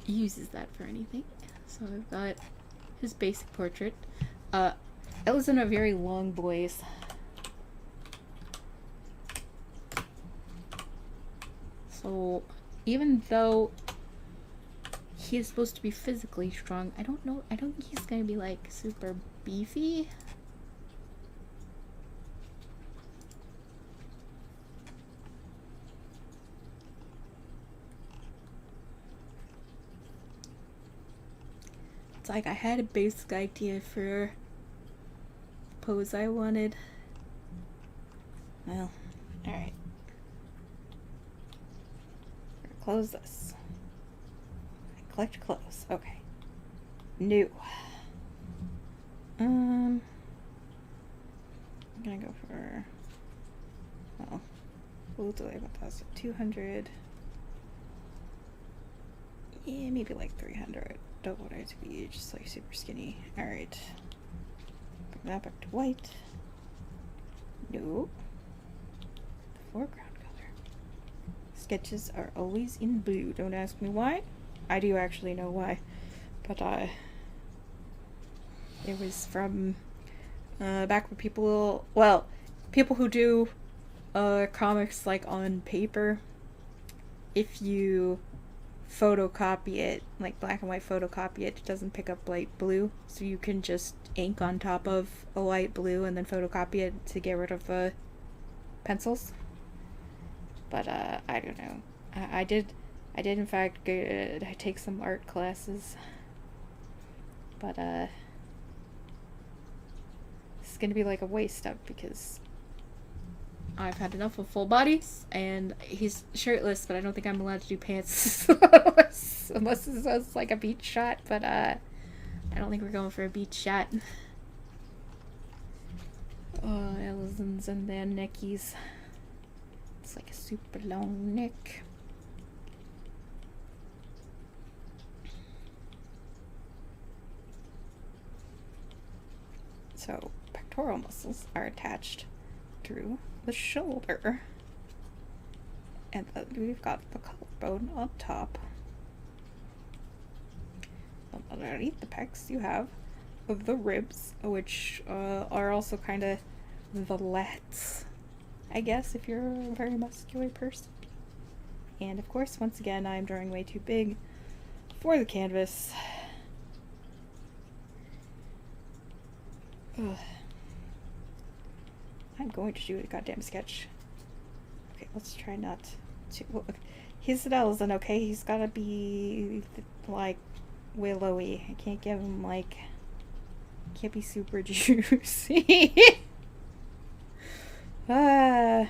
uses that for anything. So I've got his basic portrait. It was in a very long voice. So even though he is supposed to be physically strong, I don't think he's gonna be like super beefy. It's like I had a basic idea for the pose I wanted. Well, alright. Close this. Collect clothes. Okay. New. I'm gonna go for, well, we'll delay 1,200. Yeah, maybe like 300. Don't want it to be just like super skinny. Alright. Bring that back to white. No. The foreground color. Sketches are always in blue. Don't ask me why. I do actually know why. But it was from back when people, well, people who do comics like on paper, if you photocopy it, like black and white photocopy it, it doesn't pick up light blue, so you can just ink on top of a light blue and then photocopy it to get rid of the pencils. But I don't know. I did in fact take some art classes, but this is gonna be like a waste up because I've had enough of full bodies, and he's shirtless, but I don't think I'm allowed to do pants unless it's like a beach shot, but I don't think we're going for a beach shot. Oh, Ellison's and their neckies. It's like a super long neck. So, pectoral muscles are attached through the shoulder, and we've got the collarbone on top. Underneath the pecs you have the ribs, which are also kind of the lats, I guess, if you're a very muscular person. And of course, once again, I'm drawing way too big for the canvas. Ugh. I'm going to do a goddamn sketch. Okay, let's try not to. Well, he's an Ellison, okay? He's gotta be like willowy. I can't give him like. Can't be super juicy. I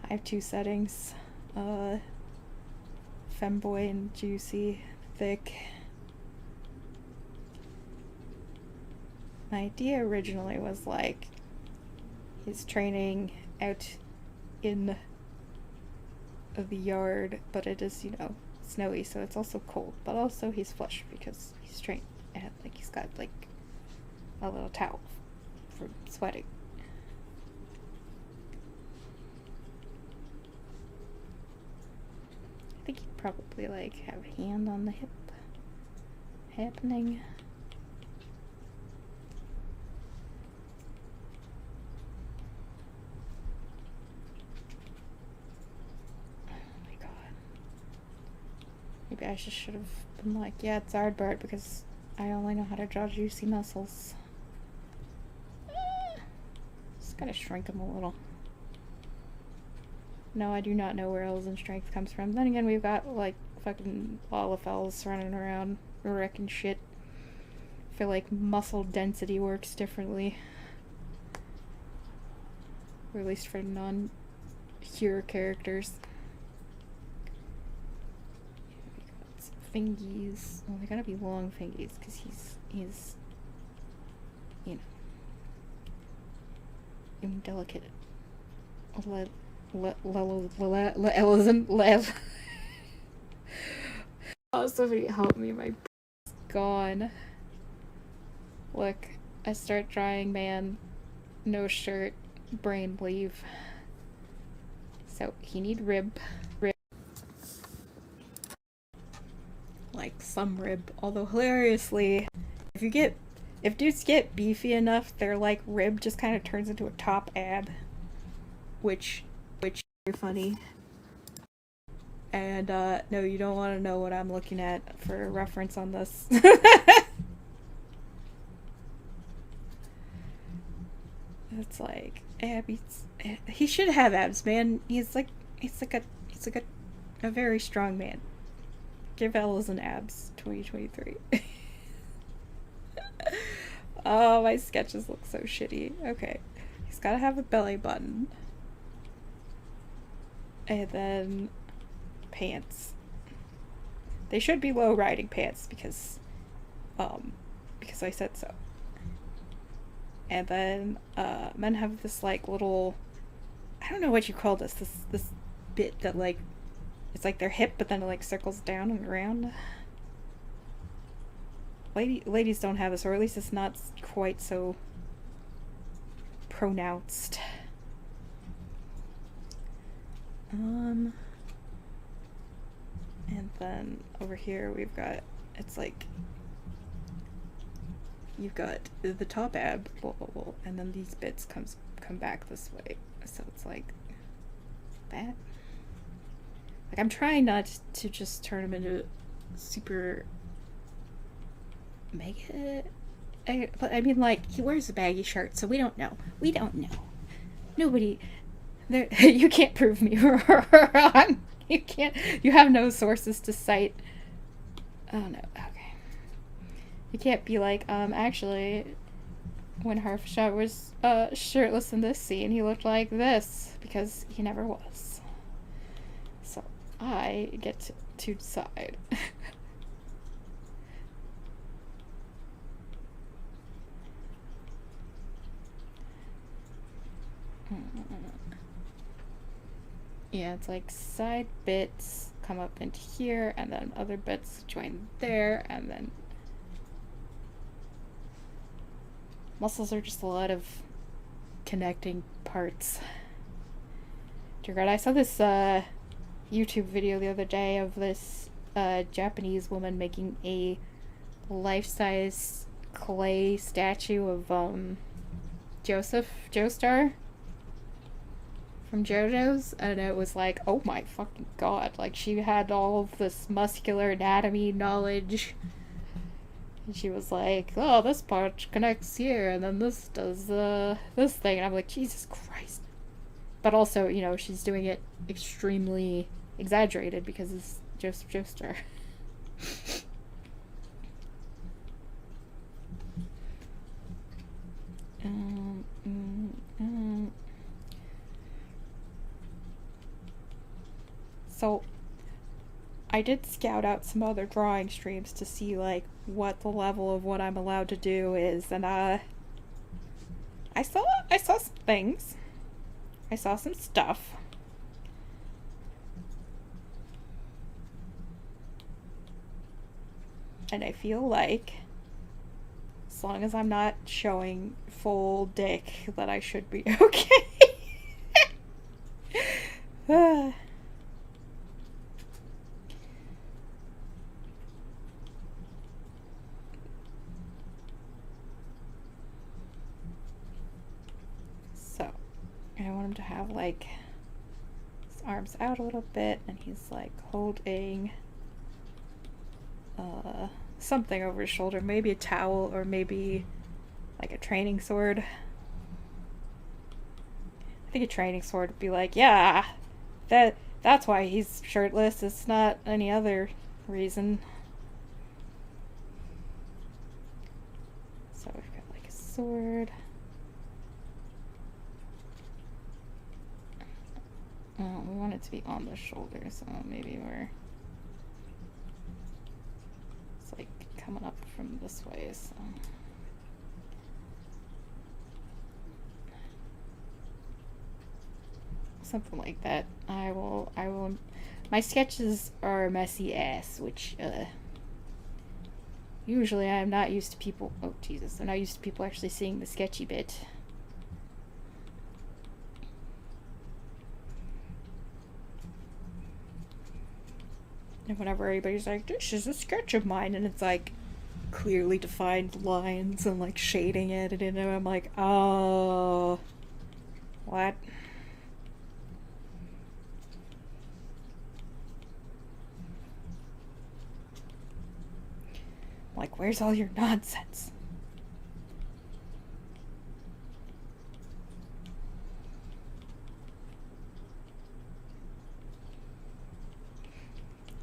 have two settings. Femboy and juicy, thick. My idea originally was like he's training out in the yard, but it is, you know, snowy, so it's also cold, but also he's flush because he's trained and like he's got like a little towel. from sweating. I think he'd probably like have a hand on the hip happening. Oh my god. Maybe I just should have been like, yeah, it's Aardbart because I only know how to draw juicy muscles. Just gotta shrink them a little. No, I do not know where Elzen strength comes from. Then again, we've got like fucking Lalafels running around wrecking shit. I feel like muscle density works differently. Or at least for non-hero characters. We got some fingies. Well, they gotta be long fingies because he's you know, indelicate. Oh, somebody help me, my brain's gone. Look, I start drawing man, no shirt, brain leave. So he need rib. Like some rib, although hilariously, if dudes get beefy enough, their like rib just kind of turns into a top ab, which is very funny. And no, you don't want to know what I'm looking at for reference on this. It's like abs. He should have abs, man. He's like a very strong man. Give Elzen abs, 2023. Oh, my sketches look so shitty. Okay, he's gotta have a belly button, and then pants. They should be low riding pants because I said so. And then men have this like little, I don't know what you call this bit that like it's like their hip but then it like circles down and around. Ladies don't have this, or at least it's not quite so pronounced. And then over here we've got, it's like you've got the top ab, and then these bits come back this way, so it's like that. Like I'm trying not to just turn them into super mega, but I mean, like, he wears a baggy shirt, so we don't know. Nobody there. You can't prove me wrong. You have no sources to cite. Oh no, okay. You can't be like, actually, when Harfshot was shirtless in this scene, he looked like this, because he never was. So I get to decide. Yeah, it's like side bits come up into here, and then other bits join there, and then muscles are just a lot of connecting parts. Dear God, I saw this YouTube video the other day of this Japanese woman making a life-size clay statue of Joseph Joestar from JoJo's, and it was like, oh my fucking god, like she had all of this muscular anatomy knowledge, and she was like, oh, this part connects here, and then this does this thing, and I'm like, Jesus Christ. But also, you know, she's doing it extremely exaggerated because it's Joseph Joestar. So, I did scout out some other drawing streams to see, like, what the level of what I'm allowed to do is, and, I saw some things. I saw some stuff. And I feel like As long as I'm not showing full dick, that I should be okay. So, I want him to have like his arms out a little bit, and he's like holding something over his shoulder, maybe a towel or maybe like a training sword. I think a training sword would be like, yeah, that's why he's shirtless. It's not any other reason. So we've got like a sword. Oh, we want it to be on the shoulder, so maybe we're it's like coming up from this way, so something like that. I will my sketches are a messy ass, which usually I'm not used to people I'm not used to people actually seeing the sketchy bit. And whenever everybody's like, this is a sketch of mine, and it's like clearly defined lines and like shading it, and I'm like, oh, what? Like, where's all your nonsense?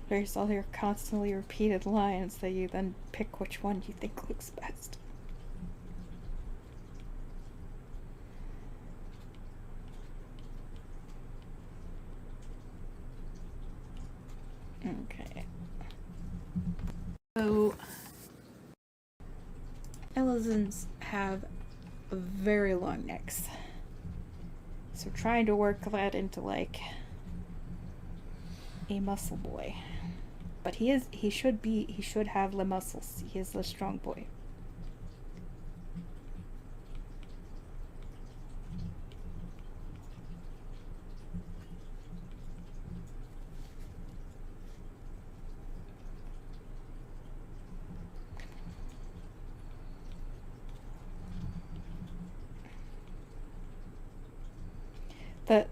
There's all your constantly repeated lines that you then pick which one you think looks best. Okay. So, Elizans have very long necks. So trying to work that into like a muscle boy. But he should have the muscles. He is the strong boy.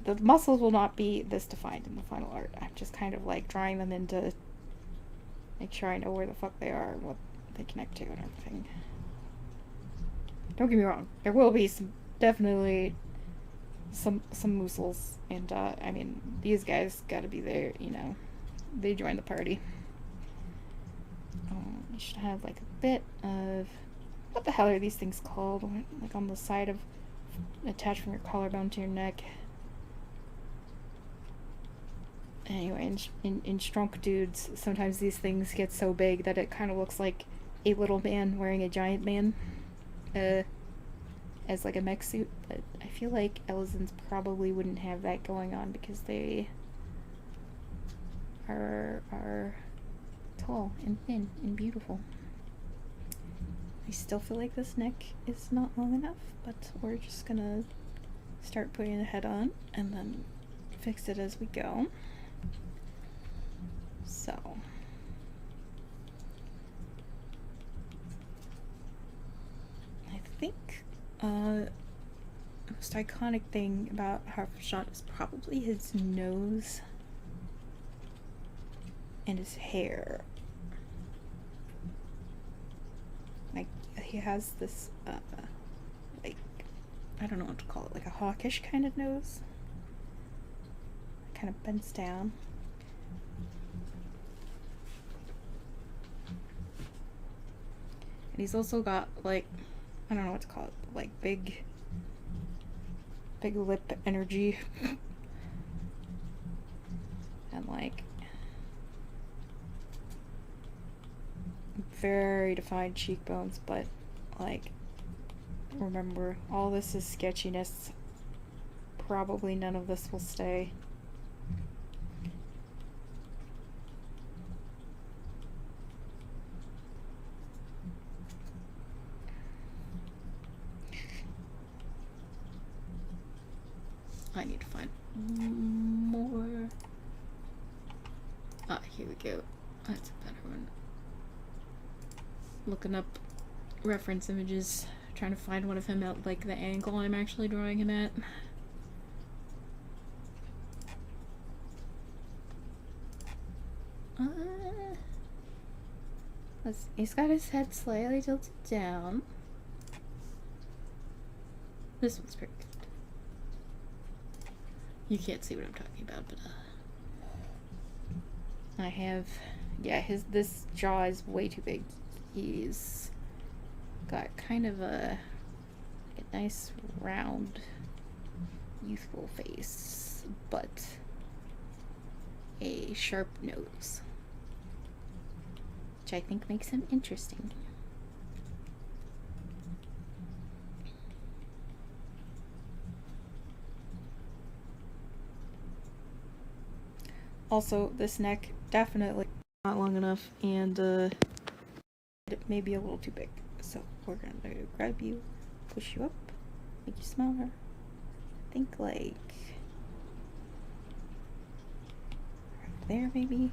The muscles will not be this defined in the final art. I'm just kind of like drawing them in to make sure I know where the fuck they are and what they connect to and everything. Don't get me wrong, there will be definitely some muscles, and I mean, these guys gotta be there, you know. They joined the party. You should have like a bit of, what the hell are these things called? Like on the side of, attached from your collarbone to your neck. Anyway, in shrunk dudes, sometimes these things get so big that it kind of looks like a little man wearing a giant man, as like a mech suit. But I feel like Elizans probably wouldn't have that going on because they are tall and thin and beautiful. I still feel like this neck is not long enough, but we're just gonna start putting the head on and then fix it as we go. So, I think the most iconic thing about Harfshot is probably his nose and his hair. Like, he has this, like, I don't know what to call it, like a hawkish kind of nose. Kind of bends down. And he's also got, like, I don't know what to call it, like big lip energy. And like very defined cheekbones, but like, remember, all this is sketchiness. Probably none of this will stay. I need to find more. Ah, here we go. That's a better one. Looking up reference images, trying to find one of him at like the angle I'm actually drawing him at. He's got his head slightly tilted down. This one's pretty good. You can't see what I'm talking about, but I have, yeah, this jaw is way too big. He's got kind of a nice round youthful face, but a sharp nose, which I think makes him interesting. Also, this neck definitely not long enough, and it may be a little too big. So we're gonna grab you, push you up, make you smaller. I think like right there maybe.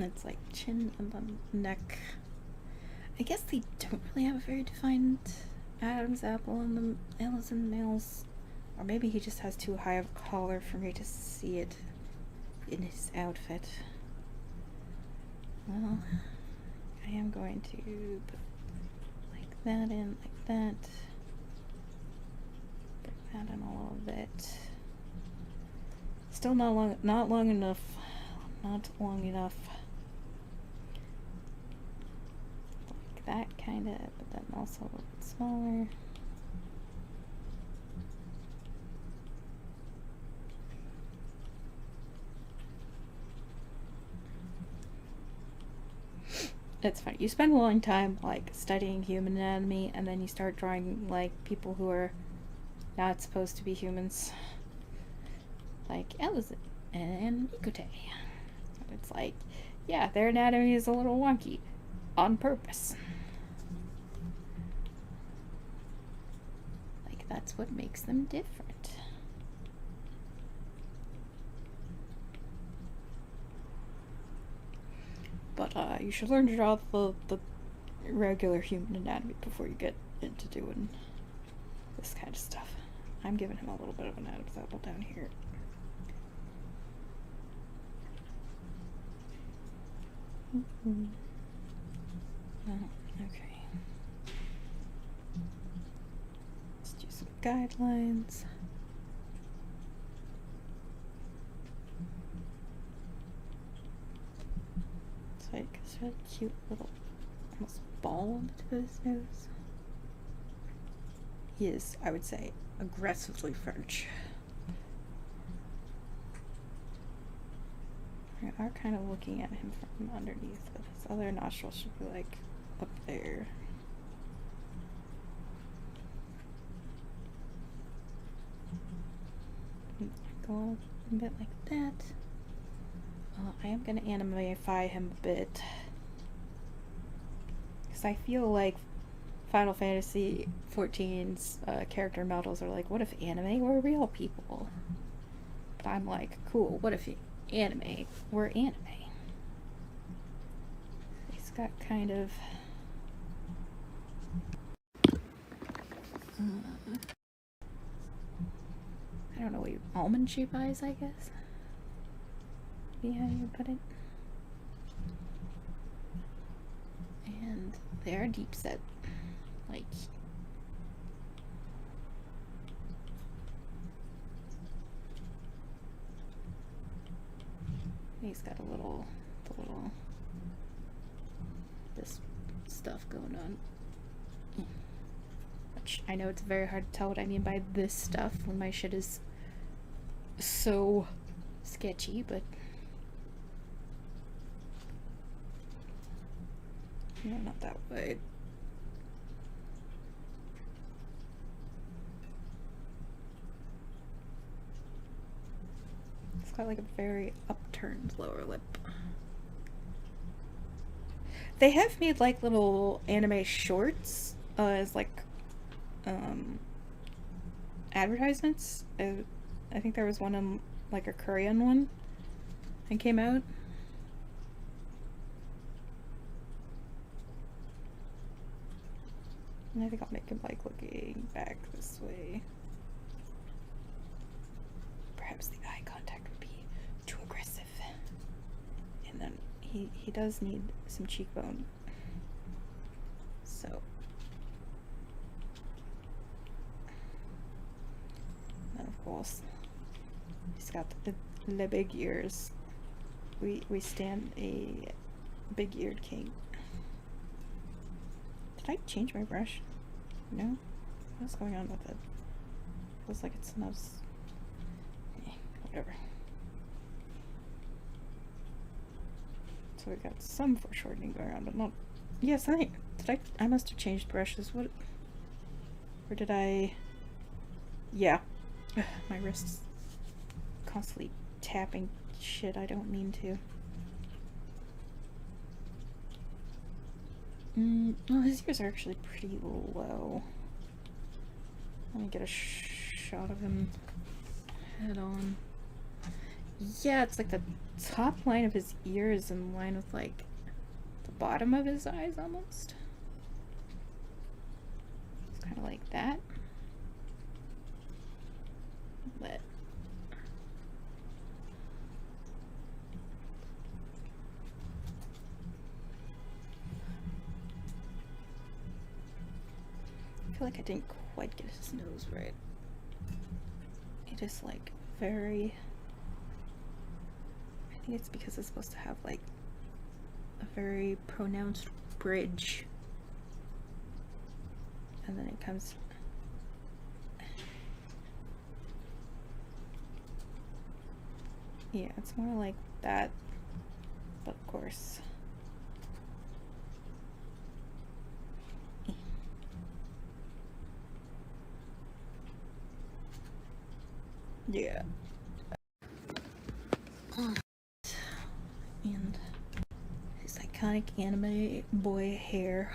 It's like chin and then neck. I guess they don't really have a very defined Adam's apple in the Allison males. Or maybe he just has too high of a collar for me to see it in his outfit. Well, I am going to put like that in, like that. Bring that in a little bit. Still not long enough. Not long enough. Like that kind of, but then also a little bit smaller. It's funny. You spend a long time like studying human anatomy, and then you start drawing like people who are not supposed to be humans, like Ellison and Mikote. It's like, yeah, their anatomy is a little wonky, on purpose. Like that's what makes them different. But you should learn to draw the regular human anatomy before you get into doing this kind of stuff. I'm giving him a little bit of an Adam's apple down here. Oh, okay. Let's do some guidelines. It's like this really cute little almost ball on the tip of his nose. He is, I would say, aggressively French. We are kind of looking at him from underneath, but his other nostril should be like up there. Go a bit like that. I am going to animify him a bit, because I feel like Final Fantasy XIV's character models are like, what if anime were real people? But I'm like, cool, what if anime were anime? He's got kind of I don't know what almond shape eyes, I guess. Be how you put it. And they are deep set, like he's got a little this stuff going on. Which I know it's very hard to tell what I mean by this stuff when my shit is so sketchy, but No, not that way. It's got like a very upturned lower lip. They have made like little anime shorts as like advertisements. I think there was one in like a Korean one and came out. And I think I'll make him like looking back this way. Perhaps the eye contact would be too aggressive. And then he does need some cheekbone. So and of course he's got the big ears. We stand a big-eared king. Did I change my brush? No? What's going on with it? Feels like it smells. Whatever. So we got some foreshortening going on, but not. Yes, I must have changed brushes. What? Or did I? Yeah. Ugh, my wrist's constantly tapping shit I don't mean to. Well, his ears are actually pretty low. Let me get a shot of him head on. Yeah, it's like the top line of his ear is in line with like the bottom of his eyes almost. It's kind of like that. But I feel like I didn't quite get his nose right. It is like very. I think it's because it's supposed to have like a very pronounced bridge. And then it comes. Yeah, it's more like that. But of course. Yeah. And his iconic anime boy hair.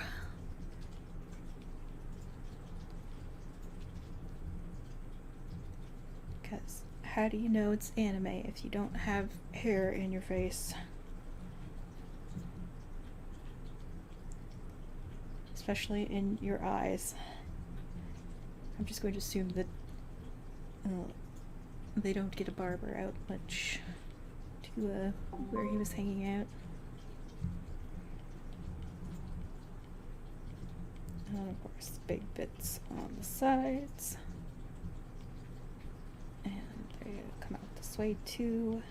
Because how do you know it's anime if you don't have hair in your face? Especially in your eyes. I'm just going to assume that they don't get a barber out much to where he was hanging out. And of course, big bits on the sides. And they come out this way too.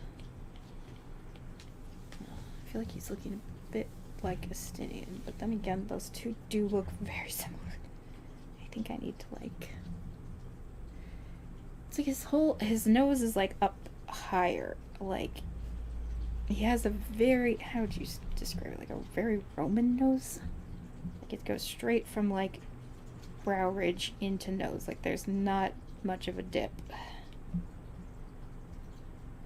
I feel like he's looking a bit like Estinian, but then again, those two do look very similar. I think I need to like. It's like his nose is like up higher. Like he has a very, how would you describe it? Like a very Roman nose. Like it goes straight from like brow ridge into nose. Like there's not much of a dip.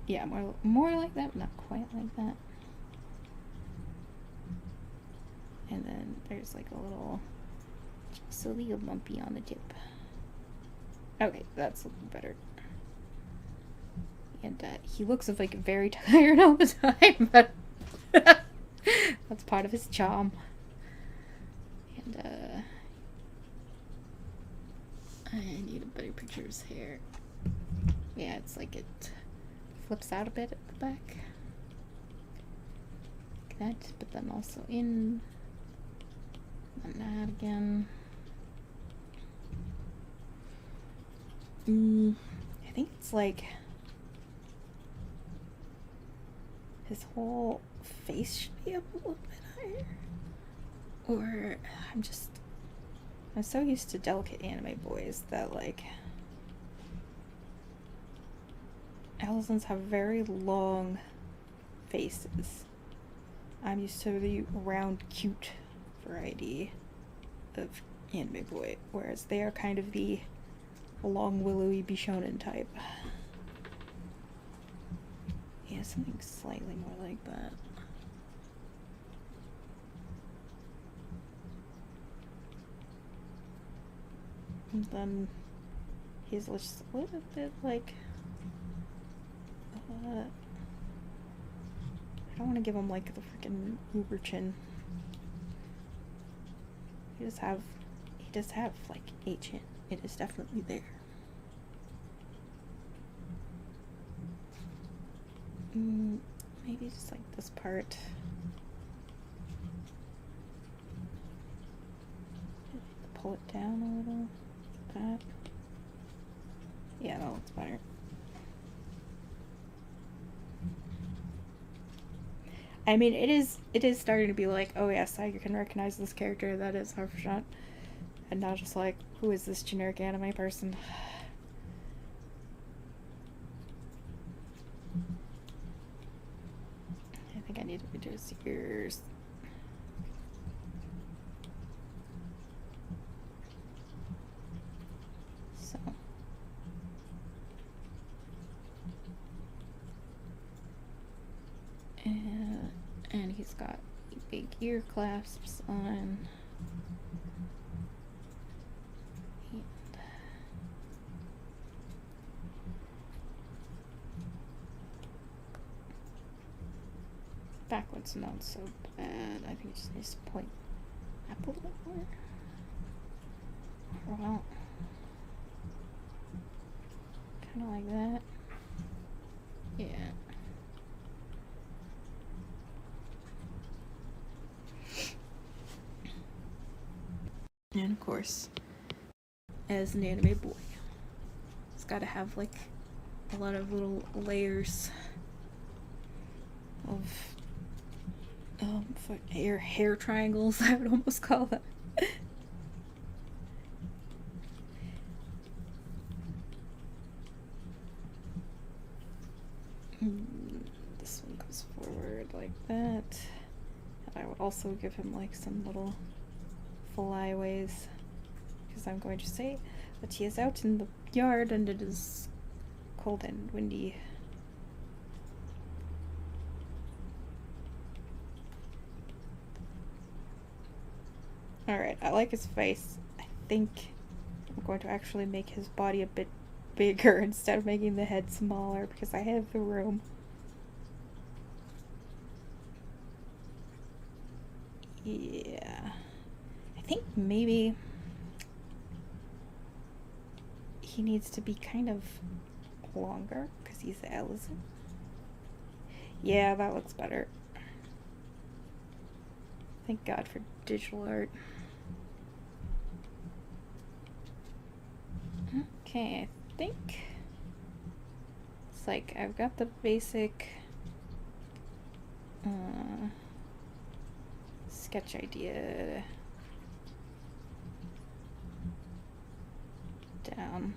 Yeah, more like that, but not quite like that. And then there's like a little silly lumpy on the tip. Okay, that's looking better. And he looks like very tired all the time, but that's part of his charm. And I need a better picture of his hair. Yeah, it's like it flips out a bit at the back. Like that, but then also in. And that again. I think it's like his whole face should be up a little bit higher. Or I'm so used to delicate anime boys that like Alisons have very long faces. I'm used to the round, cute variety of anime boy, whereas they are kind of the long willowy Bishonen type. Yeah, something slightly more like that. And then he's just a little bit like I don't want to give him like the freaking uber chin. He does have like a chin. It is definitely there. Maybe just like this part. Pull it down a little. Like that. Yeah, that looks better. I mean, it is starting to be like, oh yes, I can recognize this character. That is Harushant. And not just like, who is this generic anime person? I think I need to redo his ears. So. And he's got big ear clasps on. Backwards not so bad. I think it just needs to point up a little bit more. Well, kind of like that. Yeah. And of course, as an anime boy, it's got to have like a lot of little layers of hair triangles. I would almost call that. This one goes forward like that. And I would also give him like some little flyaways, because I'm going to say that he is out in the yard and it is cold and windy. Alright, I like his face. I think I'm going to actually make his body a bit bigger instead of making the head smaller, because I have the room. Yeah. I think maybe he needs to be kind of longer, because he's Ellison. Yeah, that looks better. Thank God for digital art. Okay, I think it's like I've got the basic sketch idea down.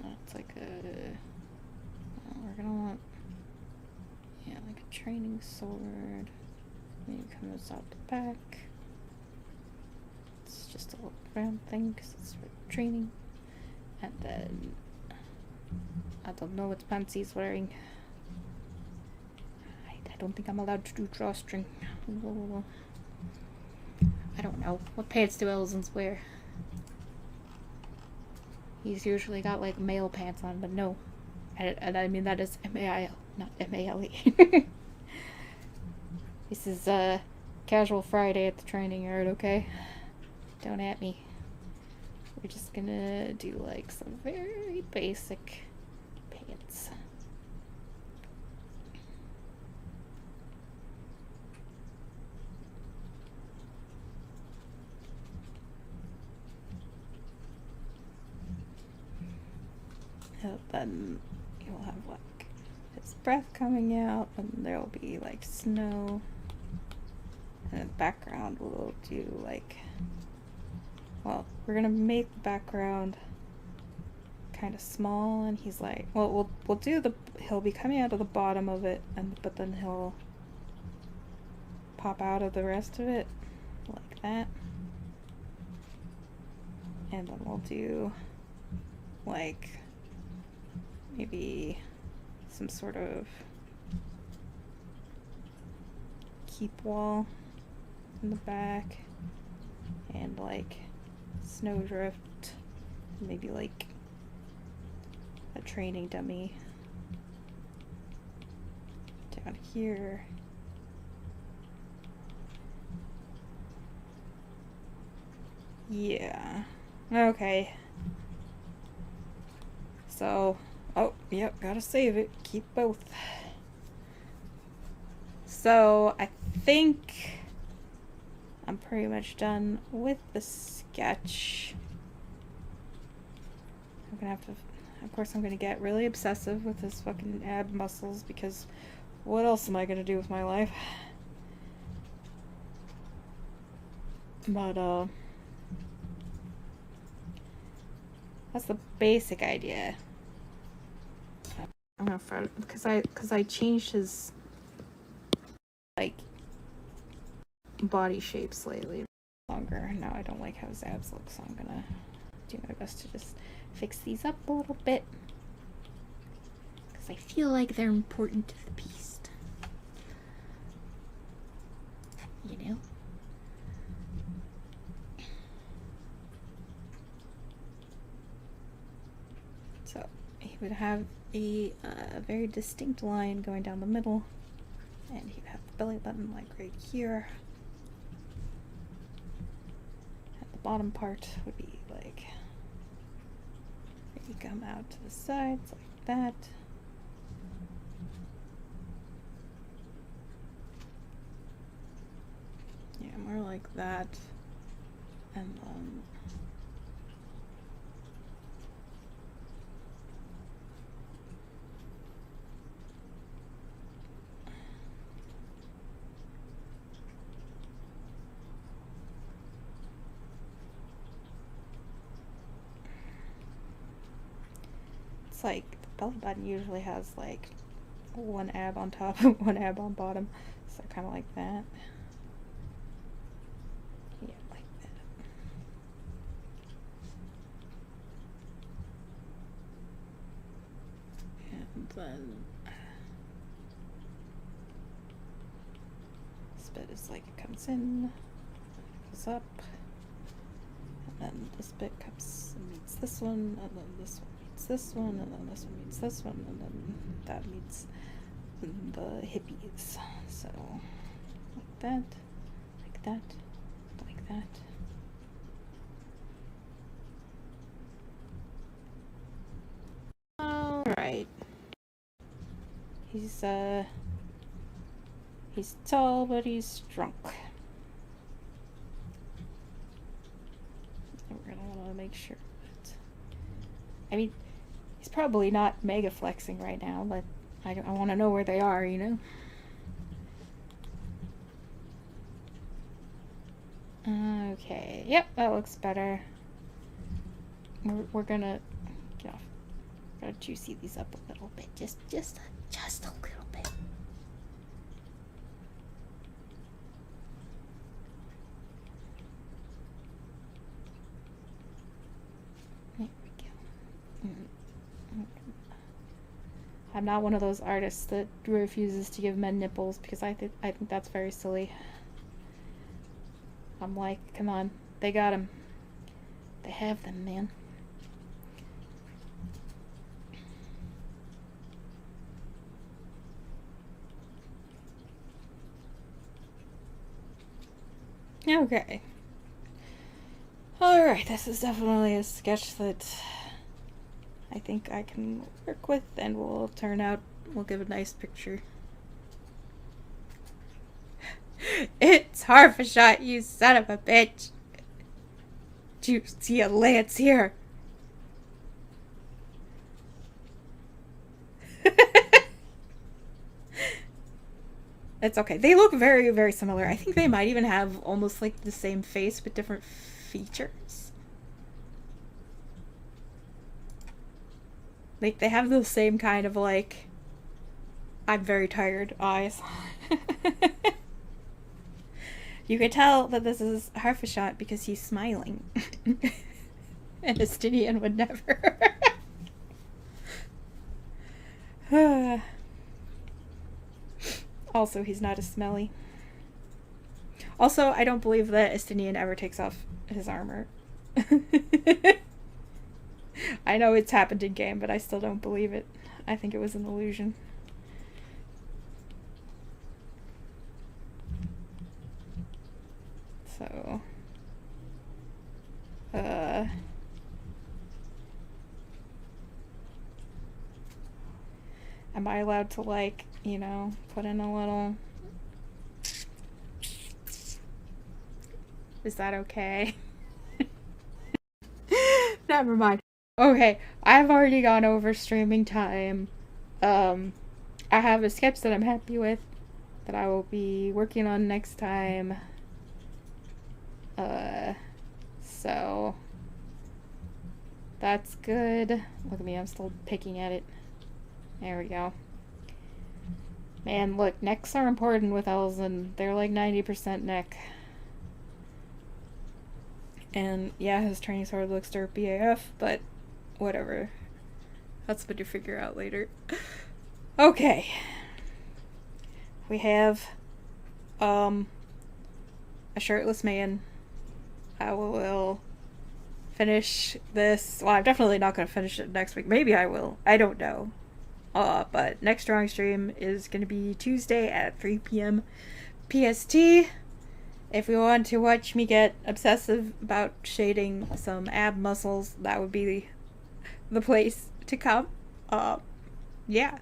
That's like we're gonna want, yeah, like a training sword. Maybe comes out the back. It's just a little round thing because it's for training. And then I don't know what pants he's wearing. I don't think I'm allowed to do drawstring. I don't know. What pants do Elzins wear? He's usually got like male pants on, but no. And I mean that is M-A-I-L, not M-A-L-E. This is casual Friday at the training yard, okay? Don't at me. We're just gonna do like some very basic pants. Then you'll have like his breath coming out, and there'll be like snow. And in the background we'll do like, well, we're gonna make the background kind of small, and he's like, well, we'll do the, he'll be coming out of the bottom of it, but then he'll pop out of the rest of it like that. And then we'll do like maybe some sort of keep wall in the back, and like snowdrift, maybe like a training dummy down here. Yeah. Okay. So, oh, yep, gotta save it. Keep both. So, I think I'm pretty much done with the sketch. I'm gonna have to, of course, I'm gonna get really obsessive with his fucking ab muscles, because what else am I gonna do with my life? But, that's the basic idea. I'm gonna find, because I changed his like body shape slightly longer. Now I don't like how his abs look, so I'm gonna do my best to just fix these up a little bit, because I feel like they're important to the beast. You know? So he would have a very distinct line going down the middle, and he'd have the belly button like right here. And the bottom part would be like maybe come out to the sides like that. Yeah, more like that. And it's like the belly button usually has like one ab on top and one ab on bottom, so kind of like that. Yeah, like that. And then this bit is like it comes in, goes up, and then this bit comes and meets this one, and then this one meets this one, and then this one meets this one, and then that meets the hippies. So like that, like that, like that. All right. He's tall, but he's drunk. And we're gonna want to make sure that, I mean, he's probably not mega flexing right now, but I want to know where they are, you know? Okay, yep, that looks better. We're gonna get off. Gotta juicy these up a little bit, just a little bit. There we go. I'm not one of those artists that refuses to give men nipples, because I think that's very silly. I'm like, come on, they got them. They have them, man. Okay. Alright, this is definitely a sketch that I think I can work with, and will turn out, we'll give a nice picture. It's half a shot, you son of a bitch. Do you see a lance here? It's okay. They look very, very similar. I think they might even have almost like the same face but different features. Like, they have those same kind of, like, I'm very tired eyes. You can tell that this is Harfishot because he's smiling. And Estinian would never. Also, he's not as smelly. Also, I don't believe that Estinian ever takes off his armor. I know it's happened in game, but I still don't believe it. I think it was an illusion. So, am I allowed to, like, you know, put in a little... Is that okay? Never mind. Okay, I've already gone over streaming time. I have a sketch that I'm happy with that I will be working on next time. So that's good. Look at me, I'm still picking at it. There we go. Man, look, necks are important with Elzen. They're like 90% neck. And yeah, his training sword looks derpy AF, but whatever. That's what you figure out later. Okay. We have a shirtless man. I will finish this. Well, I'm definitely not going to finish it next week. Maybe I will. I don't know. But next drawing stream is going to be Tuesday at 3 p.m. PST. If you want to watch me get obsessive about shading some ab muscles, that would be the place to come. Yeah.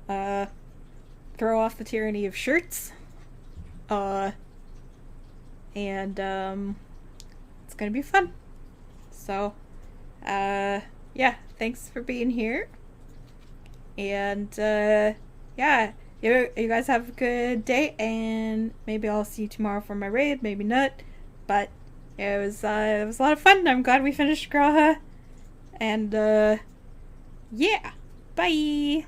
Throw off the tyranny of shirts. And, it's gonna be fun. So, yeah, thanks for being here. And, yeah, you guys have a good day, and maybe I'll see you tomorrow for my raid, maybe not, but it was a lot of fun. I'm glad we finished G'raha, and, yeah, bye!